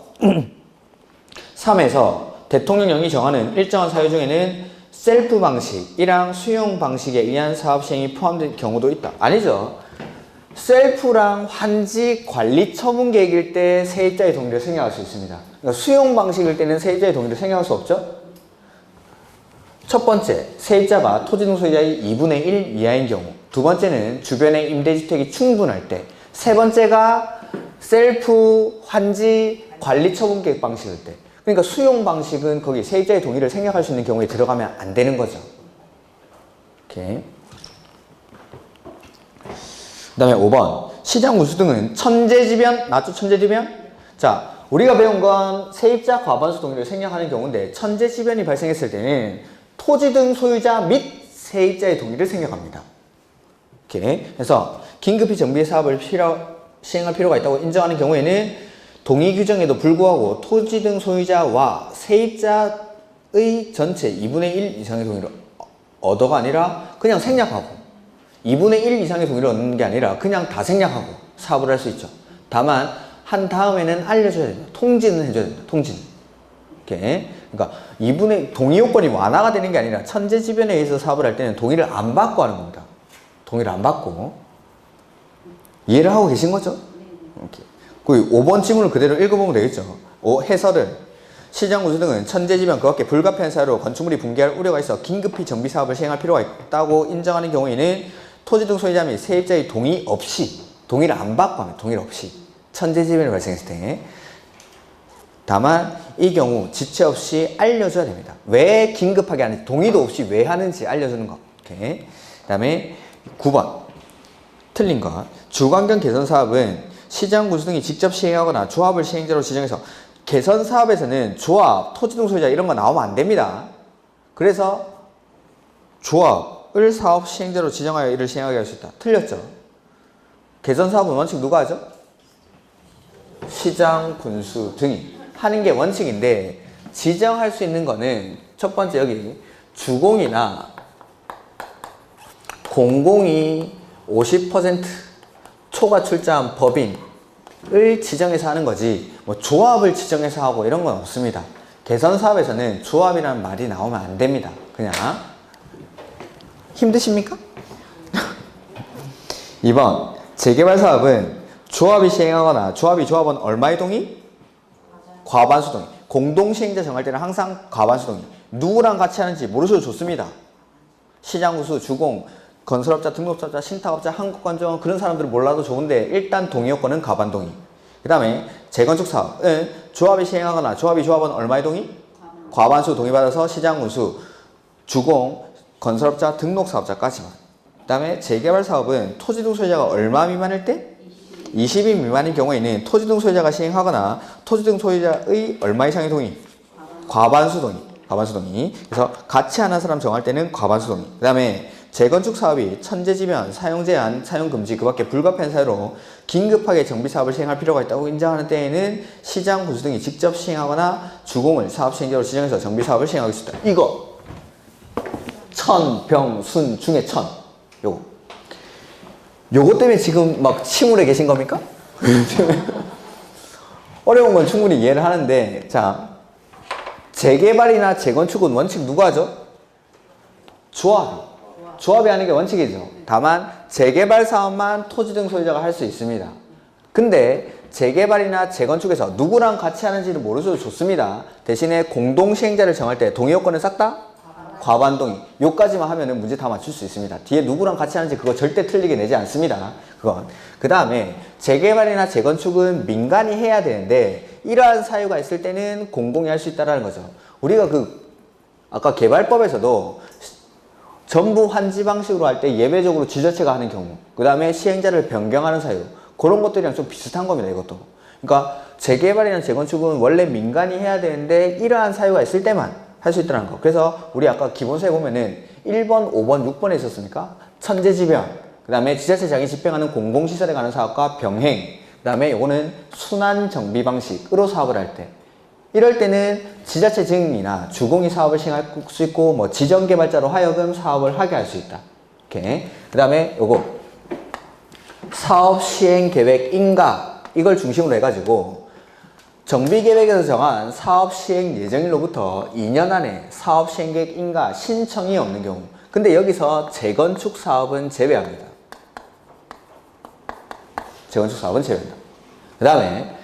3에서 대통령령이 정하는 일정한 사유 중에는 셀프 방식이랑 수용 방식에 의한 사업 시행이 포함된 경우도 있다. 아니죠. 셀프랑 환지 관리 처분 계획일 때 세입자의 동의를 생략할 수 있습니다. 그러니까 수용 방식일 때는 세입자의 동의를 생략할 수 없죠. 첫 번째, 세입자가 토지등 소유자의 2분의 1 이하인 경우. 두 번째는 주변의 임대주택이 충분할 때. 세 번째가 셀프 환지 관리 처분 계획 방식일 때. 그러니까 수용 방식은 거기 세입자의 동의를 생략할 수 있는 경우에 들어가면 안 되는 거죠. 오케이. 그 다음에 5번. 시장 군수 등은 천재지변, 맞죠? 천재지변? 자, 우리가 배운 건 세입자 과반수 동의를 생략하는 경우인데 천재지변이 발생했을 때는 토지 등 소유자 및 세입자의 동의를 생략합니다. 오케이. 그래서 긴급히 정비 사업을 시행할 필요가 있다고 인정하는 경우에는 동의 규정에도 불구하고 토지 등 소유자와 세입자의 전체 2분의 1 이상의 동의로 얻어가 아니라 그냥 생략하고 2분의 1 이상의 동의를 얻는 게 아니라 그냥 다 생략하고 사업을 할 수 있죠. 다만 한 다음에는 알려줘야 됩니다. 통지는 해줘야 됩니다. 통지는. 이렇게. 그러니까 2분의 동의 요건이 완화가 되는 게 아니라 천재지변에 의해서 사업을 할 때는 동의를 안 받고 하는 겁니다. 동의를 안 받고. 이해를 하고 계신 거죠? 이렇게. 그 5번 지문을 그대로 읽어보면 되겠죠. 해설은 시장 우수 등은 천재지변 그 밖에 불가피한 사유로 건축물이 붕괴할 우려가 있어 긴급히 정비 사업을 시행할 필요가 있다고 인정하는 경우에는 토지 등 소유자 및 세입자의 동의 없이 동의를 안 받고 하면 동의를 없이 천재지변이 발생했을 때 다만 이 경우 지체 없이 알려줘야 됩니다. 왜 긴급하게 하는지 동의도 없이 왜 하는지 알려주는 거. 이렇게. 그다음에 9번 틀린 것. 주관경 개선 사업은 시장 군수 등이 직접 시행하거나 조합을 시행자로 지정해서 개선 사업에서는 조합, 토지 등 소유자 이런 거 나오면 안 됩니다. 그래서 조합을 사업 시행자로 지정하여 이를 시행하게 할 수 있다. 틀렸죠? 개선 사업은 원칙 누가 하죠? 시장 군수 등이 하는 게 원칙인데 지정할 수 있는 거는 첫 번째 여기 주공이나 공공이 50% 초과 출자한 법인을 지정해서 하는 거지 뭐 조합을 지정해서 하고 이런 건 없습니다. 개선 사업에서는 조합이라는 말이 나오면 안 됩니다. 그냥 힘드십니까? 2번 재개발 사업은 조합이 시행하거나 조합원 얼마의 동의? 과반수 동의. 공동 시행자 정할 때는 항상 과반수 동의. 누구랑 같이 하는지 모르셔도 좋습니다. 시장구수, 주공, 건설업자, 등록업자, 신탁업자, 한국관정 그런 사람들은 몰라도 좋은데 일단 동의 요건은 과반 동의. 그 다음에 재건축 사업은 조합이 시행하거나 조합원 얼마의 동의? 과반수 동의받아서 시장구수, 주공, 건설업자, 등록사업자까지만. 그 다음에 재개발 사업은 토지 등 소유자가 얼마 미만일 때? 20인 미만인 경우에는 토지 등 소유자가 시행하거나 토지 등 소유자의 얼마 이상의 동의? 과반수 동의. 과반수 동의. 그래서 같이 하는 사람 정할 때는 과반수 동의. 그 다음에 재건축 사업이 천재지변, 사용 제한, 사용 금지 그 밖에 불가피한 사유로 긴급하게 정비 사업을 시행할 필요가 있다고 인정하는 때에는 시장 군수 등이 직접 시행하거나 주공을 사업 시행자로 지정해서 정비 사업을 시행하고 있습니다. 이거 천, 병, 순 중에 천. 요거 때문에 지금 막 침울해 계신 겁니까? 어려운 건 충분히 이해를 하는데 자 재개발이나 재건축은 원칙 누가 하죠? 조합이 하는 게 원칙이죠. 다만 재개발 사업만 토지 등 소유자가 할 수 있습니다. 근데 재개발이나 재건축에서 누구랑 같이 하는지를 모르셔도 좋습니다. 대신에 공동시행자를 정할 때 동의 요건은 싹 다? 과반 동의. 요까지만 하면은 문제 다 맞출 수 있습니다. 뒤에 누구랑 같이 하는지 그거 절대 틀리게 내지 않습니다. 그건. 그 다음에 재개발이나 재건축은 민간이 해야 되는데 이러한 사유가 있을 때는 공공이 할 수 있다는 거죠. 우리가 아까 개발법에서도 전부 환지 방식으로 할 때 예외적으로 지자체가 하는 경우 그 다음에 시행자를 변경하는 사유 그런 것들이랑 좀 비슷한 겁니다. 이것도. 그러니까 재개발이나 재건축은 원래 민간이 해야 되는데 이러한 사유가 있을 때만 할 수 있다는 거. 그래서 우리 아까 기본서에 보면은 1번, 5번, 6번에 있었습니까? 천재지변, 그 다음에 지자체 자기 집행하는 공공시설에 관한 사업과 병행, 그 다음에 요거는 순환 정비 방식으로 사업을 할 때 이럴 때는 지자체 증인이나 주공이 사업을 시행할 수 있고 뭐 지정개발자로 하여금 사업을 하게 할 수 있다. 이렇게. 그 다음에 요거 사업 시행 계획 인가 이걸 중심으로 해가지고 정비계획에서 정한 사업 시행 예정일로부터 2년 안에 사업 시행계획 인가 신청이 없는 경우 근데 여기서 재건축 사업은 제외합니다. 재건축 사업은 제외한다. 그 다음에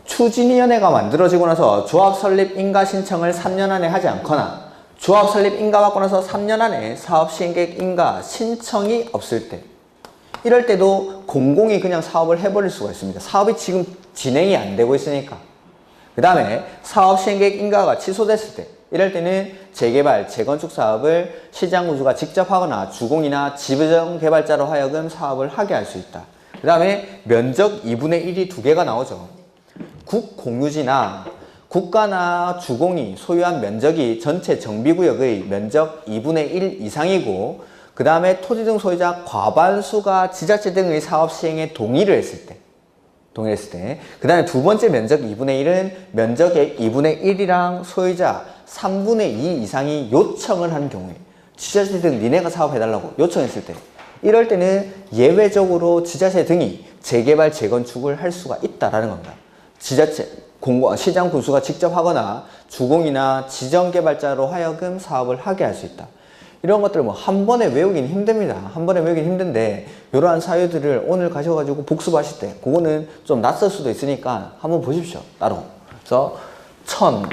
추진위원회가 만들어지고 나서 조합 설립 인가 신청을 3년 안에 하지 않거나 조합 설립 인가 받고 나서 3년 안에 사업 시행계획 인가 신청이 없을 때 이럴 때도 공공이 그냥 사업을 해버릴 수가 있습니다. 사업이 지금 진행이 안 되고 있으니까. 그 다음에 사업 시행계획 인가가 취소됐을 때 이럴 때는 재개발, 재건축 사업을 시장군수가 직접 하거나 주공이나 지정개발자로 하여금 사업을 하게 할 수 있다. 그 다음에 면적 2분의 1이 두 개가 나오죠. 국공유지나 국가나 주공이 소유한 면적이 전체 정비구역의 면적 2분의 1 이상이고 그 다음에 토지 등 소유자 과반수가 지자체 등의 사업 시행에 동의를 했을 때 그 다음에 두 번째 면적 2분의 1은 면적의 2분의 1이랑 소유자 3분의 2 이상이 요청을 한 경우에 지자체 등 니네가 사업해달라고 요청했을 때, 이럴 때는 예외적으로 지자체 등이 재개발, 재건축을 할 수가 있다라는 겁니다. 지자체, 시장 군수가 직접 하거나 주공이나 지정개발자로 하여금 사업을 하게 할 수 있다. 이런 것들을 뭐 한 번에 외우긴 힘듭니다. 한 번에 외우긴 힘든데, 이러한 사유들을 오늘 가셔가지고 복습하실 때, 그거는 좀 낯설 수도 있으니까 한번 보십시오. 따로. 그래서 천,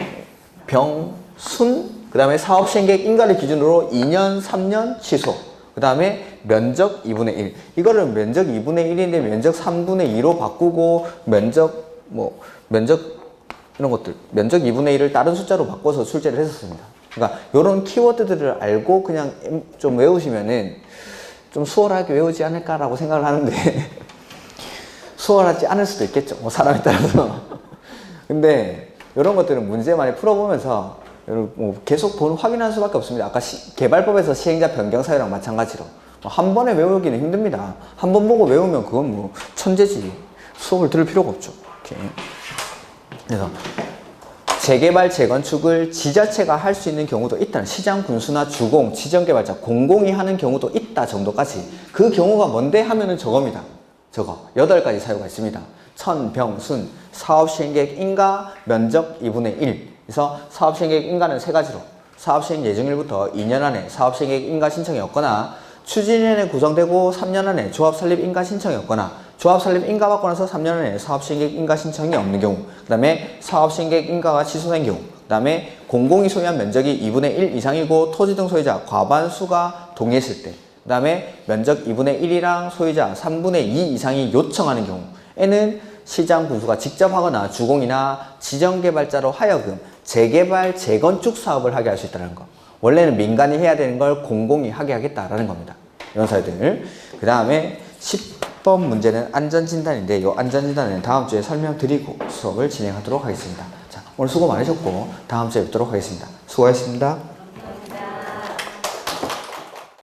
병, 순, 그 다음에 사업 시행계획 인가를 기준으로 2년, 3년 취소. 그 다음에 면적 2분의 1. 이거를 면적 2분의 1인데 면적 3분의 2로 바꾸고, 면적 이런 것들, 면적 2분의 1을 다른 숫자로 바꿔서 출제를 했었습니다. 그러니까 이런 키워드들을 알고 그냥 좀 외우시면은 좀 수월하게 외우지 않을까라고 생각을 하는데 수월하지 않을 수도 있겠죠. 뭐 사람에 따라서. 근데 이런 것들은 문제 많이 풀어보면서 뭐 계속 확인할 수밖에 없습니다. 아까 개발법에서 시행자 변경 사유랑 마찬가지로 한 번에 외우기는 힘듭니다. 한 번 보고 외우면 그건 뭐 천재지. 수업을 들을 필요가 없죠. 이렇게. 그래서 재개발, 재건축을 지자체가 할 수 있는 경우도 있다는, 시장 군수나 주공, 지정개발자, 공공이 하는 경우도 있다 정도까지. 그 경우가 뭔데 하면은 저겁니다. 저거 8가지 사유가 있습니다. 천, 병, 순, 사업시행계획 인가, 면적 2분의 1. 그래서 사업시행계획 인가는 3가지로, 사업시행 예정일부터 2년 안에 사업시행계획 인가 신청이 없거나, 추진위원회 구성되고 3년 안에 조합설립 인가 신청이 없거나, 조합설립 인가 받고 나서 3년 안에 사업시행계획 인가 신청이 없는 경우, 그 다음에 사업시행계획 인가가 취소된 경우, 그 다음에 공공이 소유한 면적이 2분의 1 이상이고 토지 등 소유자 과반수가 동의했을 때, 그 다음에 면적 2분의 1이랑 소유자 3분의 2 이상이 요청하는 경우에는 시장 군수가 직접 하거나 주공이나 지정개발자로 하여금 재개발, 재건축 사업을 하게 할 수 있다는 거. 원래는 민간이 해야 되는 걸 공공이 하게 하겠다라는 겁니다. 이런 사유들. 그 다음에 10번 문제는 안전진단인데, 이 안전진단은 다음 주에 설명드리고 수업을 진행하도록 하겠습니다. 자, 오늘 수고 많으셨고 다음 주에 뵙도록 하겠습니다. 수고하셨습니다.